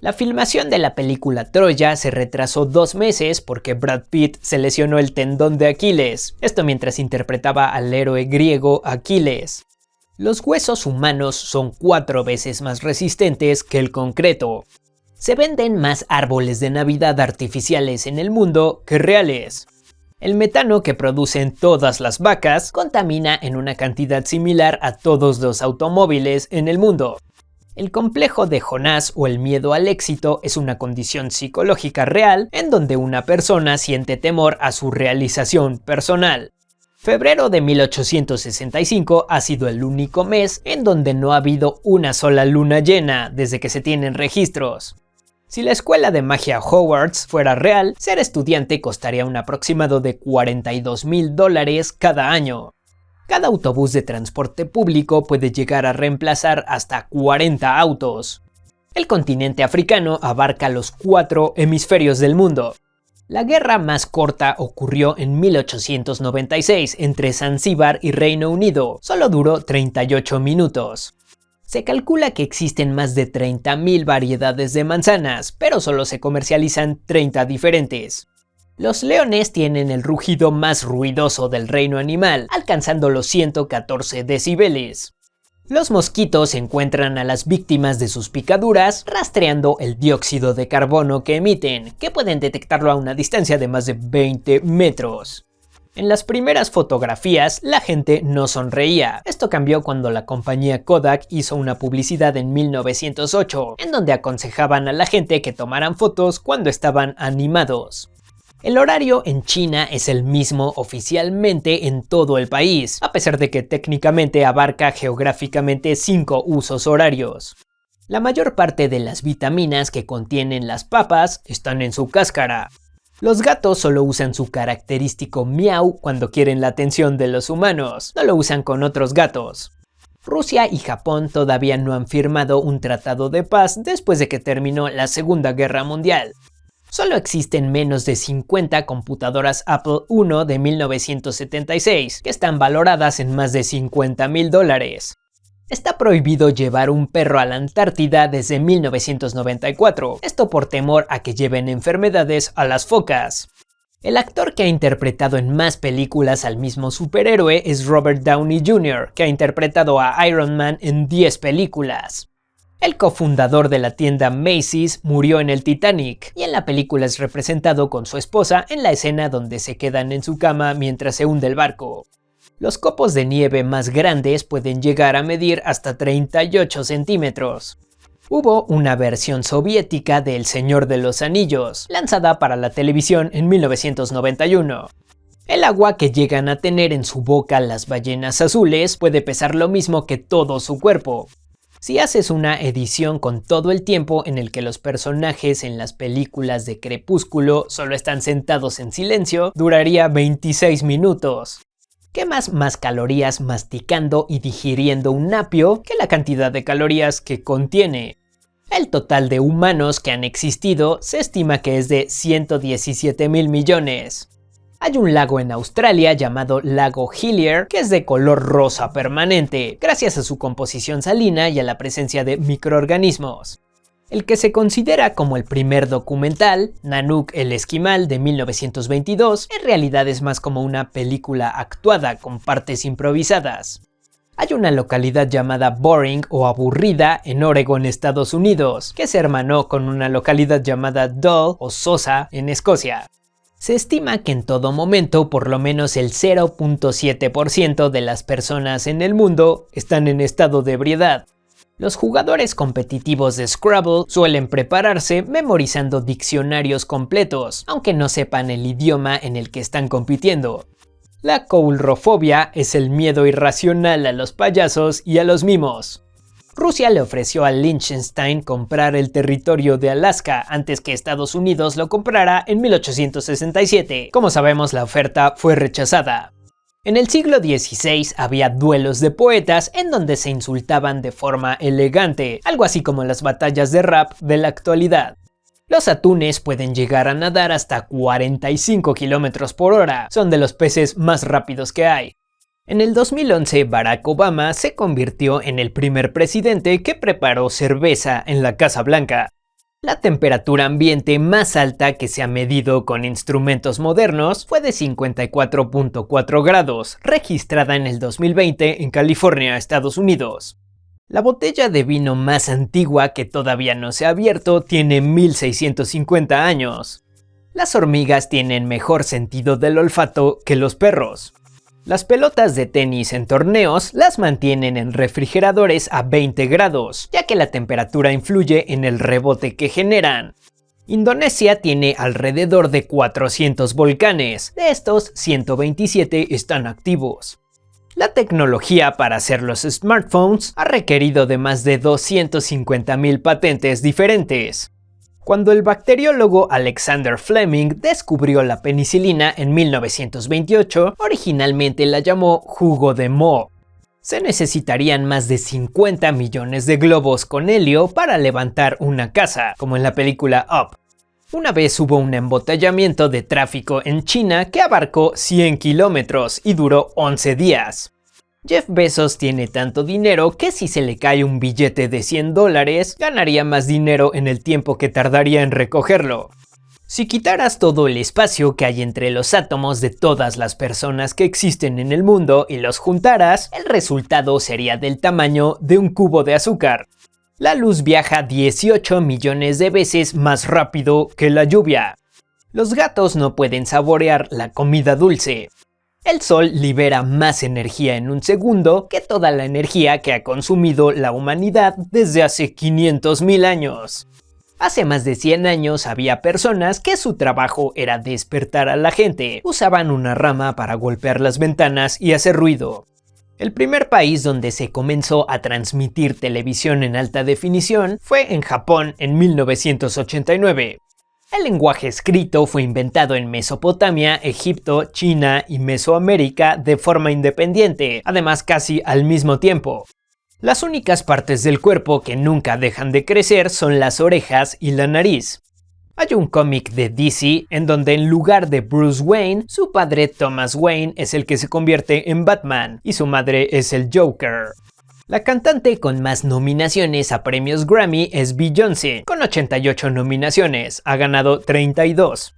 La filmación de la película Troya se retrasó 2 meses porque Brad Pitt se lesionó el tendón de Aquiles, esto mientras interpretaba al héroe griego Aquiles. Los huesos humanos son 4 veces más resistentes que el concreto. Se venden más árboles de Navidad artificiales en el mundo que reales. El metano que producen todas las vacas contamina en una cantidad similar a todos los automóviles en el mundo. El complejo de Jonás o el miedo al éxito es una condición psicológica real en donde una persona siente temor a su realización personal. Febrero de 1865 ha sido el único mes en donde no ha habido una sola luna llena desde que se tienen registros. Si la escuela de magia Hogwarts fuera real, ser estudiante costaría un aproximado de $42,000 cada año. Cada autobús de transporte público puede llegar a reemplazar hasta 40 autos. El continente africano abarca los 4 hemisferios del mundo. La guerra más corta ocurrió en 1896 entre Zanzíbar y Reino Unido, solo duró 38 minutos. Se calcula que existen más de 30,000 variedades de manzanas, pero solo se comercializan 30 diferentes. Los leones tienen el rugido más ruidoso del reino animal, alcanzando los 114 decibeles. Los mosquitos encuentran a las víctimas de sus picaduras rastreando el dióxido de carbono que emiten, que pueden detectarlo a una distancia de más de 20 metros. En las primeras fotografías, la gente no sonreía. Esto cambió cuando la compañía Kodak hizo una publicidad en 1908, en donde aconsejaban a la gente que tomaran fotos cuando estaban animados. El horario en China es el mismo oficialmente en todo el país, a pesar de que técnicamente abarca geográficamente 5 usos horarios. La mayor parte de las vitaminas que contienen las papas están en su cáscara. Los gatos solo usan su característico miau cuando quieren la atención de los humanos, no lo usan con otros gatos. Rusia y Japón todavía no han firmado un tratado de paz después de que terminó la Segunda Guerra Mundial. Solo existen menos de 50 computadoras Apple I de 1976, que están valoradas en más de $50,000. Está prohibido llevar un perro a la Antártida desde 1994, esto por temor a que lleven enfermedades a las focas. El actor que ha interpretado en más películas al mismo superhéroe es Robert Downey Jr., que ha interpretado a Iron Man en 10 películas. El cofundador de la tienda Macy's murió en el Titanic, y en la película es representado con su esposa en la escena donde se quedan en su cama mientras se hunde el barco. Los copos de nieve más grandes pueden llegar a medir hasta 38 centímetros. Hubo una versión soviética de El Señor de los Anillos, lanzada para la televisión en 1991. El agua que llegan a tener en su boca las ballenas azules puede pesar lo mismo que todo su cuerpo. Si haces una edición con todo el tiempo en el que los personajes en las películas de Crepúsculo solo están sentados en silencio, duraría 26 minutos. Quemas más calorías masticando y digiriendo un apio que la cantidad de calorías que contiene. El total de humanos que han existido se estima que es de 117,000 millones. Hay un lago en Australia llamado Lago Hillier que es de color rosa permanente, gracias a su composición salina y a la presencia de microorganismos. El que se considera como el primer documental, Nanook el Esquimal de 1922, en realidad es más como una película actuada con partes improvisadas. Hay una localidad llamada Boring o Aburrida en Oregon, Estados Unidos, que se hermanó con una localidad llamada Dull o Sosa en Escocia. Se estima que en todo momento por lo menos el 0.7% de las personas en el mundo están en estado de ebriedad. Los jugadores competitivos de Scrabble suelen prepararse memorizando diccionarios completos, aunque no sepan el idioma en el que están compitiendo. La coulrofobia es el miedo irracional a los payasos y a los mimos. Rusia le ofreció a Liechtenstein comprar el territorio de Alaska antes que Estados Unidos lo comprara en 1867. Como sabemos, la oferta fue rechazada. En el siglo XVI había duelos de poetas en donde se insultaban de forma elegante, algo así como las batallas de rap de la actualidad. Los atunes pueden llegar a nadar hasta 45 km por hora, son de los peces más rápidos que hay. En el 2011, Barack Obama se convirtió en el primer presidente que preparó cerveza en la Casa Blanca. La temperatura ambiente más alta que se ha medido con instrumentos modernos fue de 54.4 grados, registrada en el 2020 en California, Estados Unidos. La botella de vino más antigua que todavía no se ha abierto tiene 1650 años. Las hormigas tienen mejor sentido del olfato que los perros. Las pelotas de tenis en torneos las mantienen en refrigeradores a 20 grados, ya que la temperatura influye en el rebote que generan. Indonesia tiene alrededor de 400 volcanes, de estos 127 están activos. La tecnología para hacer los smartphones ha requerido de más de 250.000 patentes diferentes. Cuando el bacteriólogo Alexander Fleming descubrió la penicilina en 1928, originalmente la llamó jugo de moho. Se necesitarían más de 50 millones de globos con helio para levantar una casa, como en la película Up. Una vez hubo un embotellamiento de tráfico en China que abarcó 100 kilómetros y duró 11 días. Jeff Bezos tiene tanto dinero que si se le cae un billete de $100, ganaría más dinero en el tiempo que tardaría en recogerlo. Si quitaras todo el espacio que hay entre los átomos de todas las personas que existen en el mundo y los juntaras, el resultado sería del tamaño de un cubo de azúcar. La luz viaja 18 millones de veces más rápido que la lluvia. Los gatos no pueden saborear la comida dulce. El sol libera más energía en un segundo que toda la energía que ha consumido la humanidad desde hace 500.000 años. Hace más de 100 años había personas que su trabajo era despertar a la gente. Usaban una rama para golpear las ventanas y hacer ruido. El primer país donde se comenzó a transmitir televisión en alta definición fue en Japón en 1989. El lenguaje escrito fue inventado en Mesopotamia, Egipto, China y Mesoamérica de forma independiente, además casi al mismo tiempo. Las únicas partes del cuerpo que nunca dejan de crecer son las orejas y la nariz. Hay un cómic de DC en donde en lugar de Bruce Wayne, su padre Thomas Wayne es el que se convierte en Batman y su madre es el Joker. La cantante con más nominaciones a premios Grammy es Beyoncé, con 88 nominaciones, ha ganado 32.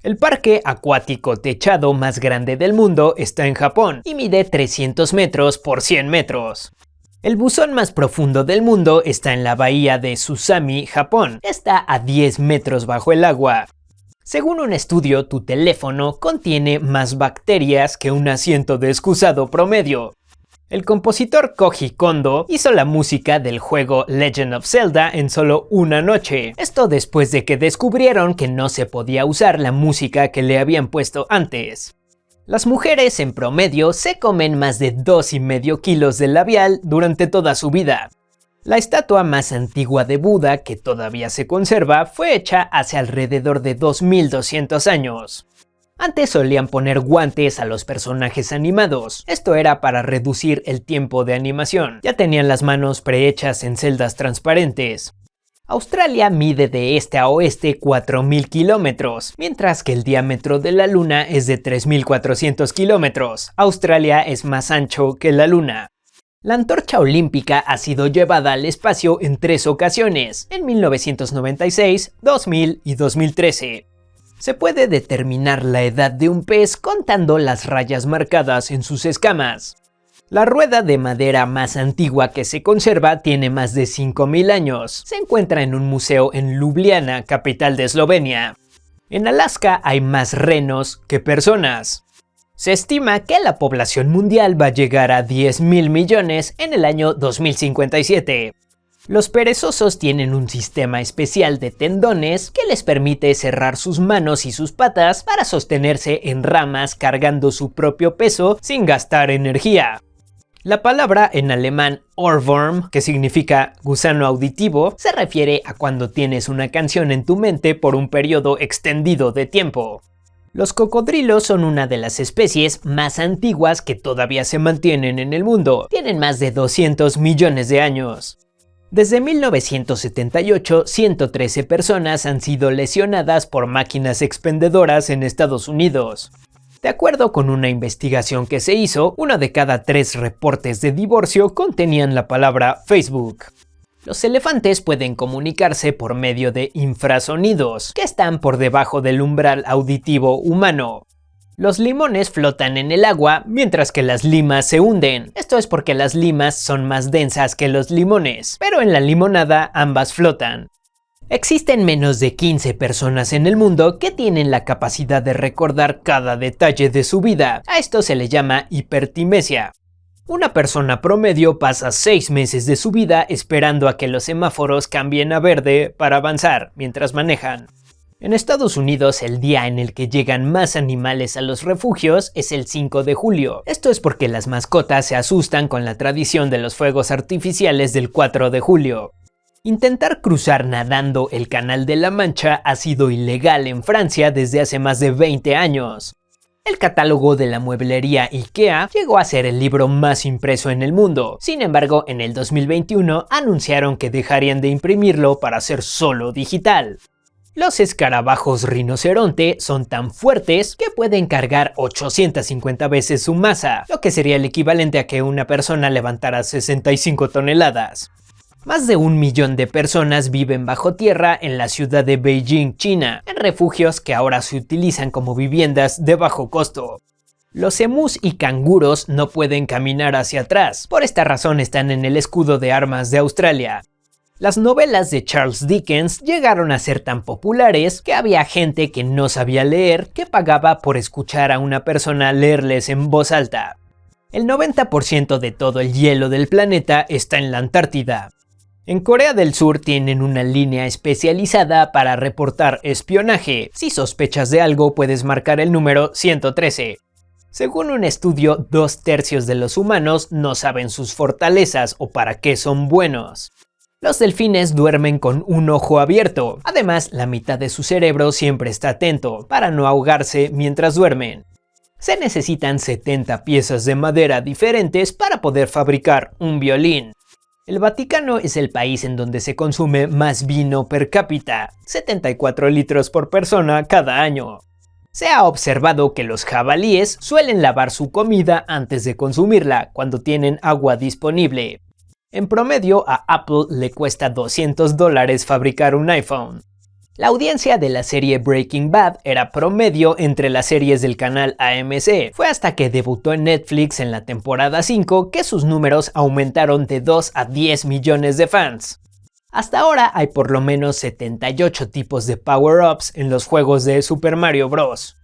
El parque acuático techado más grande del mundo está en Japón y mide 300 metros por 100 metros. El buzón más profundo del mundo está en la bahía de Susami, Japón, está a 10 metros bajo el agua. Según un estudio, tu teléfono contiene más bacterias que un asiento de excusado promedio. El compositor Koji Kondo hizo la música del juego Legend of Zelda en solo una noche. Esto después de que descubrieron que no se podía usar la música que le habían puesto antes. Las mujeres en promedio se comen más de 2,5 kilos de labial durante toda su vida. La estatua más antigua de Buda, que todavía se conserva, fue hecha hace alrededor de 2200 años. Antes solían poner guantes a los personajes animados. Esto era para reducir el tiempo de animación. Ya tenían las manos prehechas en celdas transparentes. Australia mide de este a oeste 4.000 kilómetros, mientras que el diámetro de la Luna es de 3.400 kilómetros. Australia es más ancho que la Luna. La antorcha olímpica ha sido llevada al espacio en 3 ocasiones, en 1996, 2000 y 2013. Se puede determinar la edad de un pez contando las rayas marcadas en sus escamas. La rueda de madera más antigua que se conserva tiene más de 5000 años. Se encuentra en un museo en Ljubljana, capital de Eslovenia. En Alaska hay más renos que personas. Se estima que la población mundial va a llegar a 10.000 millones en el año 2057. Los perezosos tienen un sistema especial de tendones que les permite cerrar sus manos y sus patas para sostenerse en ramas cargando su propio peso sin gastar energía. La palabra en alemán Ohrwurm, que significa gusano auditivo, se refiere a cuando tienes una canción en tu mente por un periodo extendido de tiempo. Los cocodrilos son una de las especies más antiguas que todavía se mantienen en el mundo. Tienen más de 200 millones de años. Desde 1978, 113 personas han sido lesionadas por máquinas expendedoras en Estados Unidos. De acuerdo con una investigación que se hizo, 1 de cada 3 reportes de divorcio contenían la palabra Facebook. Los elefantes pueden comunicarse por medio de infrasonidos, que están por debajo del umbral auditivo humano. Los limones flotan en el agua, mientras que las limas se hunden. Esto es porque las limas son más densas que los limones, pero en la limonada ambas flotan. Existen menos de 15 personas en el mundo que tienen la capacidad de recordar cada detalle de su vida. A esto se le llama hipertimesia. Una persona promedio pasa 6 meses de su vida esperando a que los semáforos cambien a verde para avanzar mientras manejan. En Estados Unidos, el día en el que llegan más animales a los refugios es el 5 de julio. Esto es porque las mascotas se asustan con la tradición de los fuegos artificiales del 4 de julio. Intentar cruzar nadando el Canal de la Mancha ha sido ilegal en Francia desde hace más de 20 años. El catálogo de la mueblería IKEA llegó a ser el libro más impreso en el mundo. Sin embargo, en el 2021 anunciaron que dejarían de imprimirlo para ser solo digital. Los escarabajos rinoceronte son tan fuertes que pueden cargar 850 veces su masa, lo que sería el equivalente a que una persona levantara 65 toneladas. Más de 1 millón de personas viven bajo tierra en la ciudad de Beijing, China, en refugios que ahora se utilizan como viviendas de bajo costo. Los emús y canguros no pueden caminar hacia atrás, por esta razón están en el escudo de armas de Australia. Las novelas de Charles Dickens llegaron a ser tan populares que había gente que no sabía leer que pagaba por escuchar a una persona leerles en voz alta. El 90% de todo el hielo del planeta está en la Antártida. En Corea del Sur tienen una línea especializada para reportar espionaje. Si sospechas de algo, puedes marcar el número 113. Según un estudio, 2/3 de los humanos no saben sus fortalezas o para qué son buenos. Los delfines duermen con un ojo abierto. Además, la mitad de su cerebro siempre está atento para no ahogarse mientras duermen. Se necesitan 70 piezas de madera diferentes para poder fabricar un violín. El Vaticano es el país en donde se consume más vino per cápita, 74 litros por persona cada año. Se ha observado que los jabalíes suelen lavar su comida antes de consumirla cuando tienen agua disponible. En promedio, a Apple le cuesta $200 fabricar un iPhone. La audiencia de la serie Breaking Bad era promedio entre las series del canal AMC. Fue hasta que debutó en Netflix en la temporada 5 que sus números aumentaron de 2 a 10 millones de fans. Hasta ahora hay por lo menos 78 tipos de power-ups en los juegos de Super Mario Bros.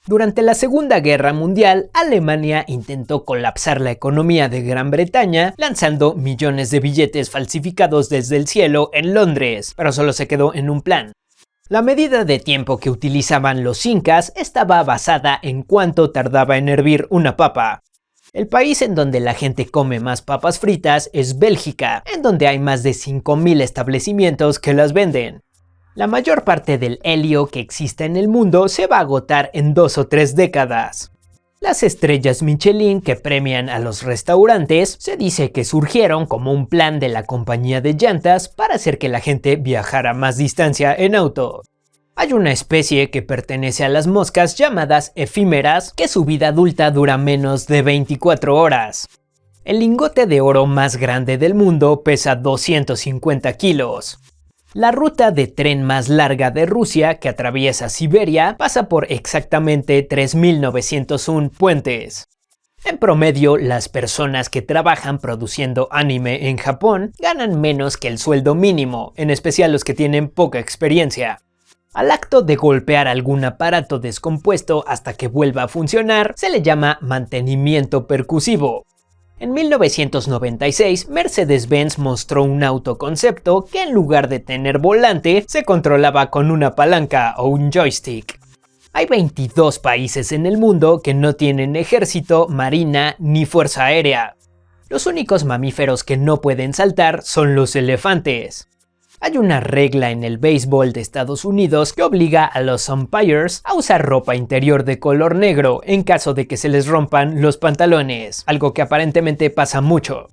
Durante la Segunda Guerra Mundial, Alemania intentó colapsar la economía de Gran Bretaña lanzando millones de billetes falsificados desde el cielo en Londres, pero solo se quedó en un plan. La medida de tiempo que utilizaban los incas estaba basada en cuánto tardaba en hervir una papa. El país en donde la gente come más papas fritas es Bélgica, en donde hay más de 5000 establecimientos que las venden. La mayor parte del helio que existe en el mundo se va a agotar en 2 o 3 décadas. Las estrellas Michelin que premian a los restaurantes se dice que surgieron como un plan de la compañía de llantas para hacer que la gente viajara más distancia en auto. Hay una especie que pertenece a las moscas llamadas efímeras que su vida adulta dura menos de 24 horas. El lingote de oro más grande del mundo pesa 250 kilos. La ruta de tren más larga de Rusia, que atraviesa Siberia, pasa por exactamente 3.901 puentes. En promedio, las personas que trabajan produciendo anime en Japón ganan menos que el sueldo mínimo, en especial los que tienen poca experiencia. Al acto de golpear algún aparato descompuesto hasta que vuelva a funcionar se le llama mantenimiento percusivo. En 1996, Mercedes-Benz mostró un autoconcepto que en lugar de tener volante, se controlaba con una palanca o un joystick. Hay 22 países en el mundo que no tienen ejército, marina ni fuerza aérea. Los únicos mamíferos que no pueden saltar son los elefantes. Hay una regla en el béisbol de Estados Unidos que obliga a los umpires a usar ropa interior de color negro en caso de que se les rompan los pantalones, algo que aparentemente pasa mucho.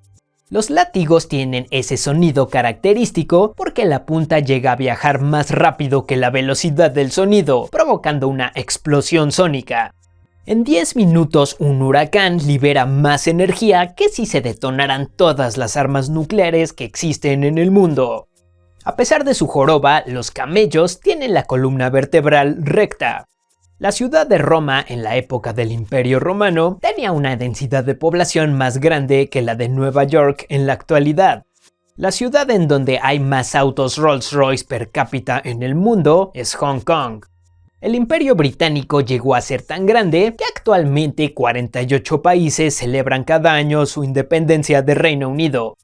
Los látigos tienen ese sonido característico porque la punta llega a viajar más rápido que la velocidad del sonido, provocando una explosión sónica. En 10 minutos un huracán libera más energía que si se detonaran todas las armas nucleares que existen en el mundo. A pesar de su joroba, los camellos tienen la columna vertebral recta. La ciudad de Roma en la época del Imperio Romano tenía una densidad de población más grande que la de Nueva York en la actualidad. La ciudad en donde hay más autos Rolls-Royce per cápita en el mundo es Hong Kong. El Imperio Británico llegó a ser tan grande que actualmente 48 países celebran cada año su independencia del Reino Unido.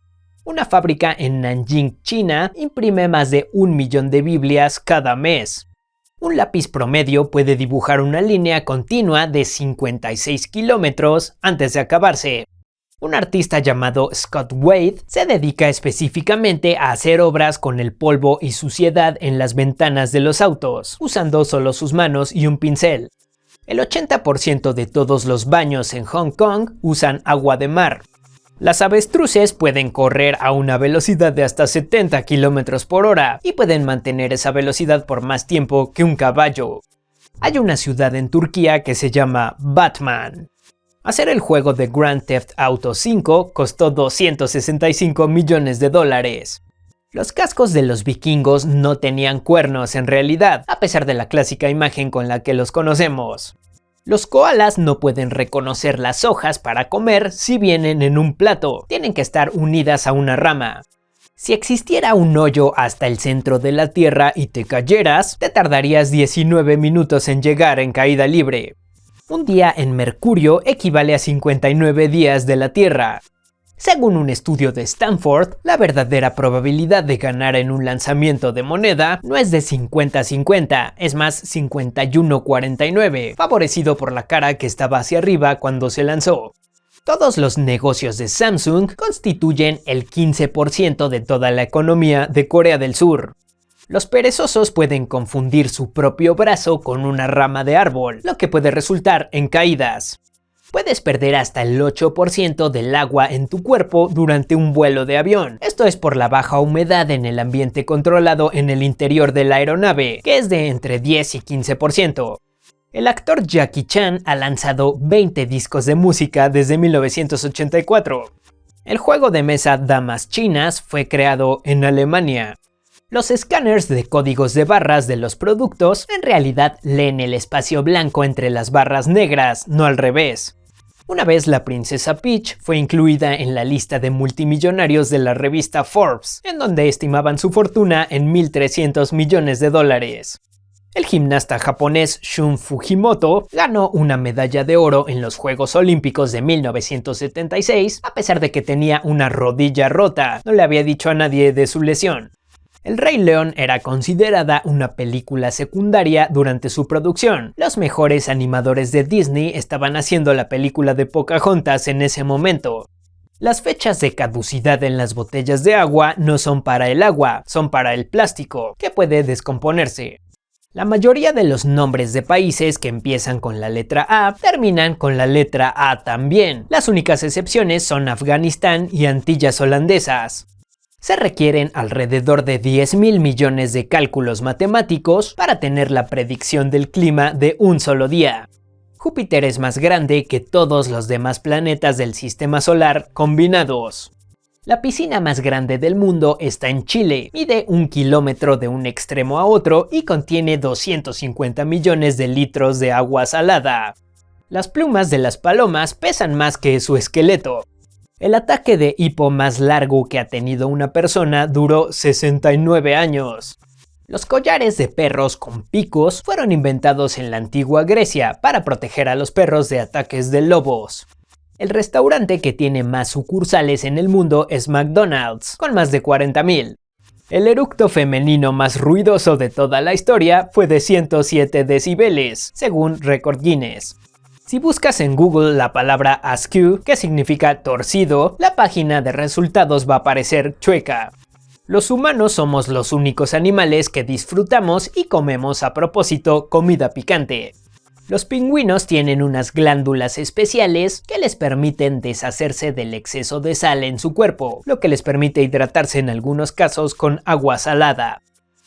Una fábrica en Nanjing, China, imprime más de 1 millón de Biblias cada mes. Un lápiz promedio puede dibujar una línea continua de 56 kilómetros antes de acabarse. Un artista llamado Scott Wade se dedica específicamente a hacer obras con el polvo y suciedad en las ventanas de los autos, usando solo sus manos y un pincel. El 80% de todos los baños en Hong Kong usan agua de mar. Las avestruces pueden correr a una velocidad de hasta 70 km por hora y pueden mantener esa velocidad por más tiempo que un caballo. Hay una ciudad en Turquía que se llama Batman. Hacer el juego de Grand Theft Auto 5 costó 265 millones de dólares. Los cascos de los vikingos no tenían cuernos en realidad, a pesar de la clásica imagen con la que los conocemos. Los koalas no pueden reconocer las hojas para comer si vienen en un plato, tienen que estar unidas a una rama. Si existiera un hoyo hasta el centro de la Tierra y te cayeras, te tardarías 19 minutos en llegar en caída libre. Un día en Mercurio equivale a 59 días de la Tierra. Según un estudio de Stanford, la verdadera probabilidad de ganar en un lanzamiento de moneda no es de 50-50, es más 51-49, favorecido por la cara que estaba hacia arriba cuando se lanzó. Todos los negocios de Samsung constituyen el 15% de toda la economía de Corea del Sur. Los perezosos pueden confundir su propio brazo con una rama de árbol, lo que puede resultar en caídas. Puedes perder hasta el 8% del agua en tu cuerpo durante un vuelo de avión. Esto es por la baja humedad en el ambiente controlado en el interior de la aeronave, que es de entre 10 y 15%. El actor Jackie Chan ha lanzado 20 discos de música desde 1984. El juego de mesa Damas Chinas fue creado en Alemania. Los escáneres de códigos de barras de los productos en realidad leen el espacio blanco entre las barras negras, no al revés. Una vez la princesa Peach fue incluida en la lista de multimillonarios de la revista Forbes, en donde estimaban su fortuna en 1.300 millones de dólares. El gimnasta japonés Shun Fujimoto ganó una medalla de oro en los Juegos Olímpicos de 1976, a pesar de que tenía una rodilla rota, no le había dicho a nadie de su lesión. El Rey León era considerada una película secundaria durante su producción. Los mejores animadores de Disney estaban haciendo la película de Pocahontas en ese momento. Las fechas de caducidad en las botellas de agua no son para el agua, son para el plástico, que puede descomponerse. La mayoría de los nombres de países que empiezan con la letra A terminan con la letra A también. Las únicas excepciones son Afganistán y Antillas Holandesas. Se requieren alrededor de 10.000 millones de cálculos matemáticos para tener la predicción del clima de un solo día. Júpiter es más grande que todos los demás planetas del sistema solar combinados. La piscina más grande del mundo está en Chile, mide 1 kilómetro de un extremo a otro y contiene 250 millones de litros de agua salada. Las plumas de las palomas pesan más que su esqueleto. El ataque de hipo más largo que ha tenido una persona duró 69 años. Los collares de perros con picos fueron inventados en la antigua Grecia para proteger a los perros de ataques de lobos. El restaurante que tiene más sucursales en el mundo es McDonald's, con más de 40,000. El eructo femenino más ruidoso de toda la historia fue de 107 decibeles, según Record Guinness. Si buscas en Google la palabra askew, que significa torcido, la página de resultados va a aparecer chueca. Los humanos somos los únicos animales que disfrutamos y comemos a propósito comida picante. Los pingüinos tienen unas glándulas especiales que les permiten deshacerse del exceso de sal en su cuerpo, lo que les permite hidratarse en algunos casos con agua salada.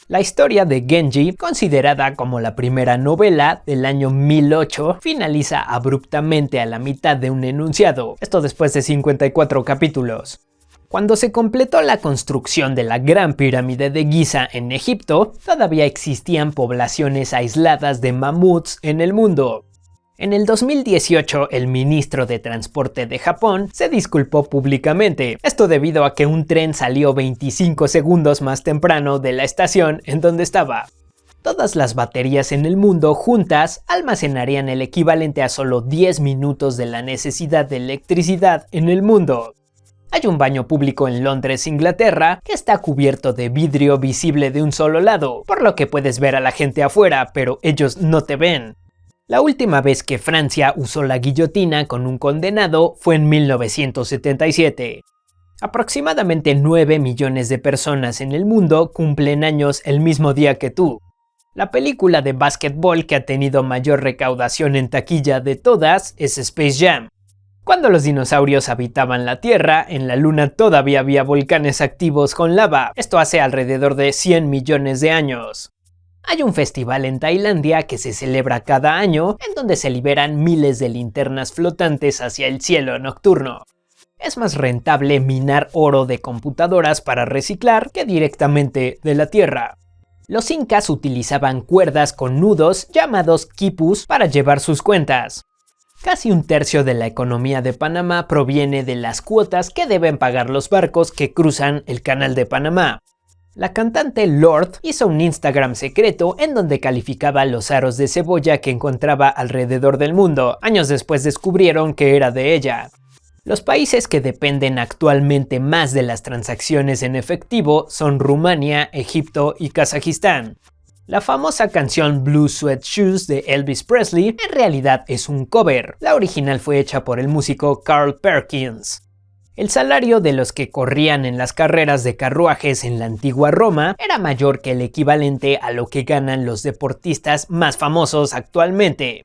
La historia de Genji, considerada como la primera novela del año 1008, finaliza abruptamente a la mitad de un enunciado, esto después de 54 capítulos. Cuando se completó la construcción de la Gran Pirámide de Giza en Egipto, todavía existían poblaciones aisladas de mamuts en el mundo. En el 2018, el ministro de Transporte de Japón se disculpó públicamente, esto debido a que un tren salió 25 segundos más temprano de la estación en donde estaba. Todas las baterías en el mundo juntas almacenarían el equivalente a solo 10 minutos de la necesidad de electricidad en el mundo. Hay un baño público en Londres, Inglaterra, que está cubierto de vidrio visible de un solo lado, por lo que puedes ver a la gente afuera, pero ellos no te ven. La última vez que Francia usó la guillotina con un condenado fue en 1977. Aproximadamente 9 millones de personas en el mundo cumplen años el mismo día que tú. La película de básquetbol que ha tenido mayor recaudación en taquilla de todas es Space Jam. Cuando los dinosaurios habitaban la Tierra, en la Luna todavía había volcanes activos con lava. Esto hace alrededor de 100 millones de años. Hay un festival en Tailandia que se celebra cada año, en donde se liberan miles de linternas flotantes hacia el cielo nocturno. Es más rentable minar oro de computadoras para reciclar que directamente de la Tierra. Los incas utilizaban cuerdas con nudos llamados quipus para llevar sus cuentas. Casi un tercio de la economía de Panamá proviene de las cuotas que deben pagar los barcos que cruzan el Canal de Panamá. La cantante Lorde hizo un Instagram secreto en donde calificaba los aros de cebolla que encontraba alrededor del mundo. Años después descubrieron que era de ella. Los países que dependen actualmente más de las transacciones en efectivo son Rumania, Egipto y Kazajistán. La famosa canción Blue Suede Shoes de Elvis Presley en realidad es un cover. La original fue hecha por el músico Carl Perkins. El salario de los que corrían en las carreras de carruajes en la antigua Roma era mayor que el equivalente a lo que ganan los deportistas más famosos actualmente.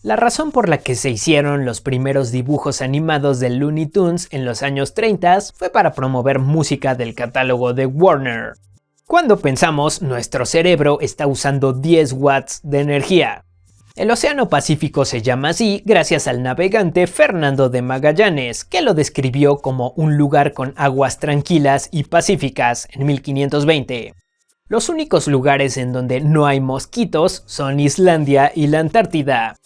La razón por la que se hicieron los primeros dibujos animados de Looney Tunes en los años 30 fue para promover música del catálogo de Warner. Cuando pensamos, nuestro cerebro está usando 10 watts de energía. El Océano Pacífico se llama así gracias al navegante Fernando de Magallanes, que lo describió como un lugar con aguas tranquilas y pacíficas en 1520. Los únicos lugares en donde no hay mosquitos son Islandia y la Antártida.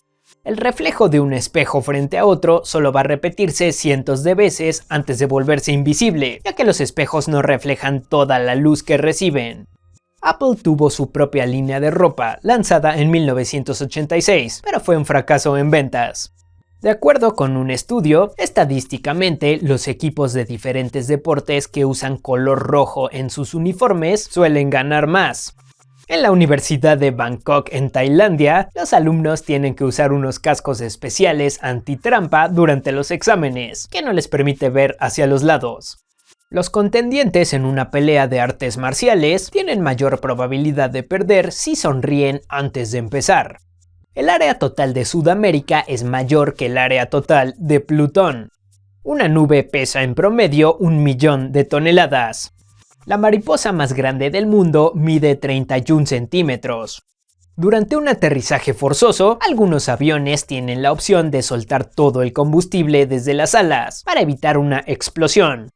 El reflejo de un espejo frente a otro solo va a repetirse cientos de veces antes de volverse invisible, ya que los espejos no reflejan toda la luz que reciben. Apple tuvo su propia línea de ropa, lanzada en 1986, pero fue un fracaso en ventas. De acuerdo con un estudio, estadísticamente los equipos de diferentes deportes que usan color rojo en sus uniformes suelen ganar más. En la Universidad de Bangkok en Tailandia, los alumnos tienen que usar unos cascos especiales antitrampa durante los exámenes, que no les permite ver hacia los lados. Los contendientes en una pelea de artes marciales tienen mayor probabilidad de perder si sonríen antes de empezar. El área total de Sudamérica es mayor que el área total de Plutón. Una nube pesa en promedio 1 millón de toneladas. La mariposa más grande del mundo mide 31 centímetros. Durante un aterrizaje forzoso, algunos aviones tienen la opción de soltar todo el combustible desde las alas para evitar una explosión.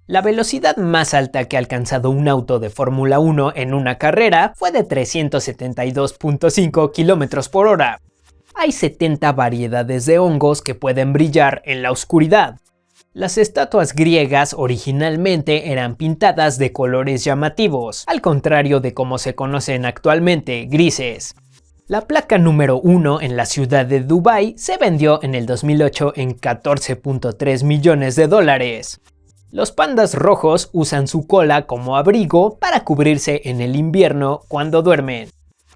La velocidad más alta que ha alcanzado un auto de Fórmula 1 en una carrera fue de 372.5 km por hora. Hay 70 variedades de hongos que pueden brillar en la oscuridad. Las estatuas griegas originalmente eran pintadas de colores llamativos, al contrario de cómo se conocen actualmente, grises. La placa número 1 en la ciudad de Dubái se vendió en el 2008 en $14.3 millones. Los pandas rojos usan su cola como abrigo para cubrirse en el invierno cuando duermen.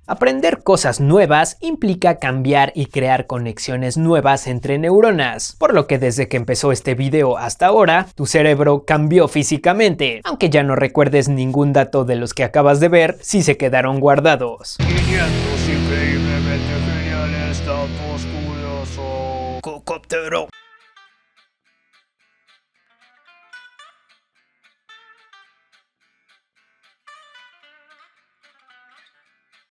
Aprender cosas nuevas implica cambiar y crear conexiones nuevas entre neuronas, por lo que desde que empezó este video hasta ahora, tu cerebro cambió físicamente, aunque ya no recuerdes ningún dato de los que acabas de ver si se quedaron guardados. 500 increíblemente geniales datos curiosos. Cocóptero.